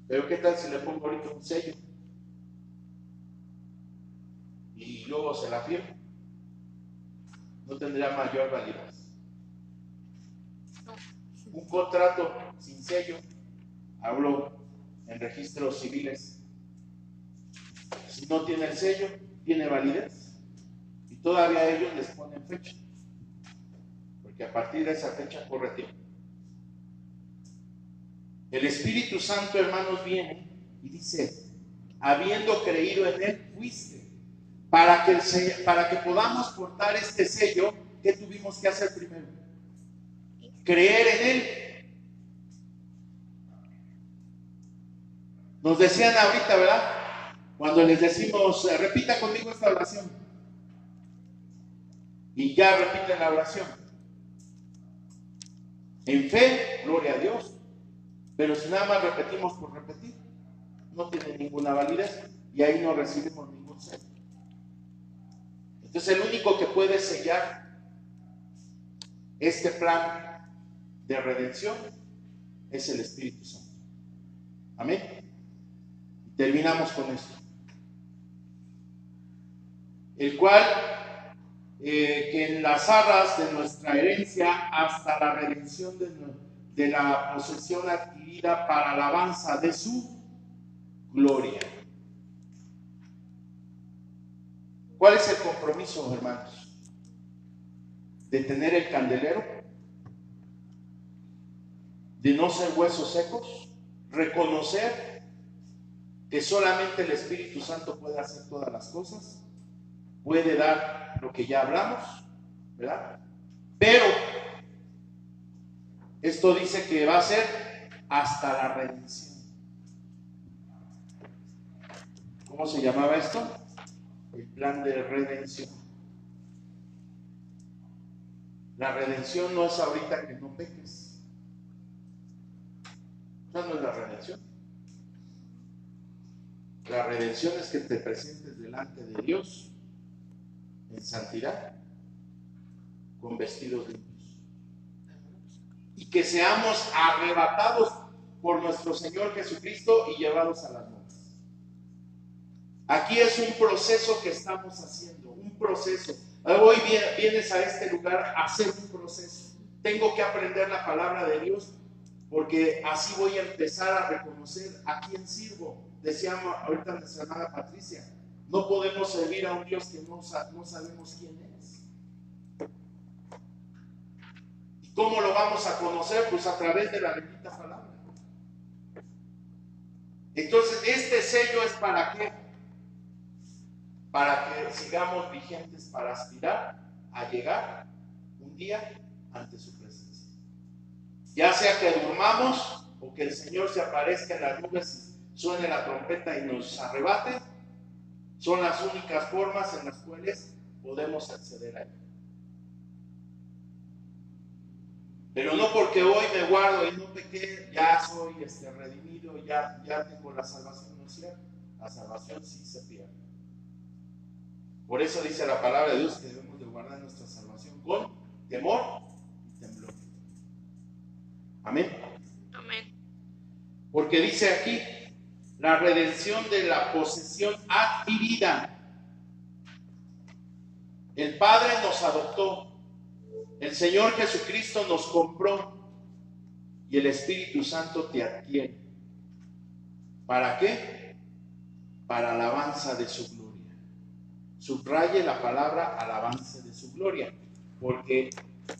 pero ¿qué tal si le pongo ahorita un sello? Y luego se la firmo. No tendría mayor validez. Un contrato sin sello, hablo en registros civiles, si no tiene el sello, tiene validez. Y todavía ellos les ponen fecha, porque a partir de esa fecha corre tiempo. El Espíritu Santo, hermanos, viene y dice, habiendo creído en Él, fuiste. Para que podamos portar este sello, ¿qué tuvimos que hacer primero? Creer en Él. Nos decían ahorita, ¿verdad? Cuando les decimos, repita conmigo esta oración. Y ya repiten la oración. En fe, gloria a Dios. Pero si nada más repetimos por repetir, no tiene ninguna validez y ahí no recibimos ningún sello. Entonces el único que puede sellar este plan de redención es el Espíritu Santo. Amén. Y terminamos con esto. El cual, que en las arras de nuestra herencia hasta la redención de la posesión adquirida para alabanza de su gloria. ¿Cuál es el compromiso, hermanos? De tener el candelero, de no ser huesos secos, reconocer que solamente el Espíritu Santo puede hacer todas las cosas, puede dar lo que ya hablamos, ¿verdad? Pero esto dice que va a ser hasta la redención. ¿Cómo se llamaba esto? El plan de redención. La redención no es ahorita que no peques. Esa no es la redención. La redención es que te presentes delante de Dios en santidad, con vestidos limpios. Y que seamos arrebatados por nuestro Señor Jesucristo y llevados a las nubes. Aquí es un proceso que estamos haciendo, un proceso. Hoy vienes a este lugar a hacer un proceso. Tengo que aprender la palabra de Dios porque así voy a empezar a reconocer a quién sirvo. Decíamos ahorita nuestra hermana Patricia, no podemos servir a un Dios que no sabemos quién es. ¿Y cómo lo vamos a conocer? Pues a través de la bendita palabra. Entonces, este sello es ¿para qué? Para que sigamos vigentes para aspirar a llegar un día ante su presencia. Ya sea que durmamos o que el Señor se aparezca en las nubes, suene la trompeta y nos arrebate, son las únicas formas en las cuales podemos acceder a Él. Pero no porque hoy me guardo y no pequé, ya soy redimido, ya tengo la salvación. No es cierto. La salvación sí se pierde. Por eso dice la palabra de Dios que debemos de guardar nuestra salvación con temor y temblor. Amén. Amén. Porque dice aquí, la redención de la posesión adquirida. El Padre nos adoptó. El Señor Jesucristo nos compró y el Espíritu Santo te adquiere. ¿Para qué? Para alabanza de su gloria. Subraye la palabra alabanza de su gloria, porque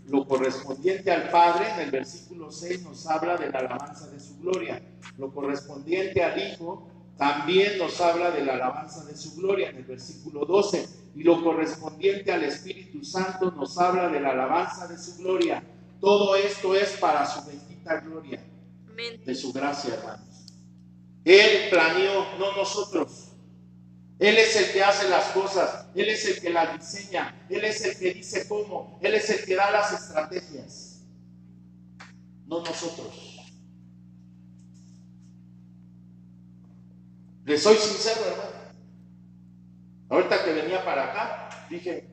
lo correspondiente al Padre en el versículo 6 nos habla de la alabanza de su gloria. Lo correspondiente al Hijo también nos habla de la alabanza de su gloria en el versículo 12. Y lo correspondiente al Espíritu Santo nos habla de la alabanza de su gloria. Todo esto es para su bendita gloria. Amén. De su gracia, hermanos. Él planeó, no nosotros. Él es el que hace las cosas. Él es el que las diseña. Él es el que dice cómo. Él es el que da las estrategias. No nosotros. Les soy sincero, hermano. Ahorita que venía para acá, dije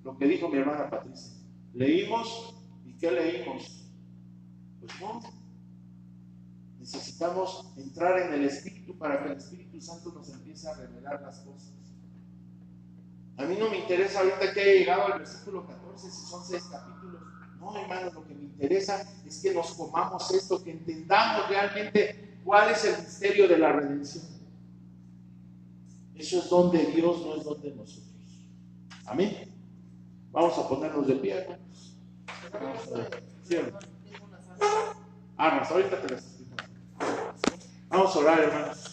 lo que dijo mi hermana Patricia. Leímos, ¿y qué leímos? Pues no. Necesitamos entrar en el Espíritu para que el Espíritu Santo nos empiece a revelar las cosas. A mí no me interesa ahorita que haya llegado al versículo 14, si son 6 capítulos. No, hermano, lo que me interesa es que nos comamos esto, que entendamos realmente cuál es el misterio de la redención. Eso es don de Dios, no es don de nosotros. Amén. Vamos a ponernos de pie, hermanos. Vamos a ver. Cierra. Arras, ahorita te las explico. Vamos a orar, hermanos.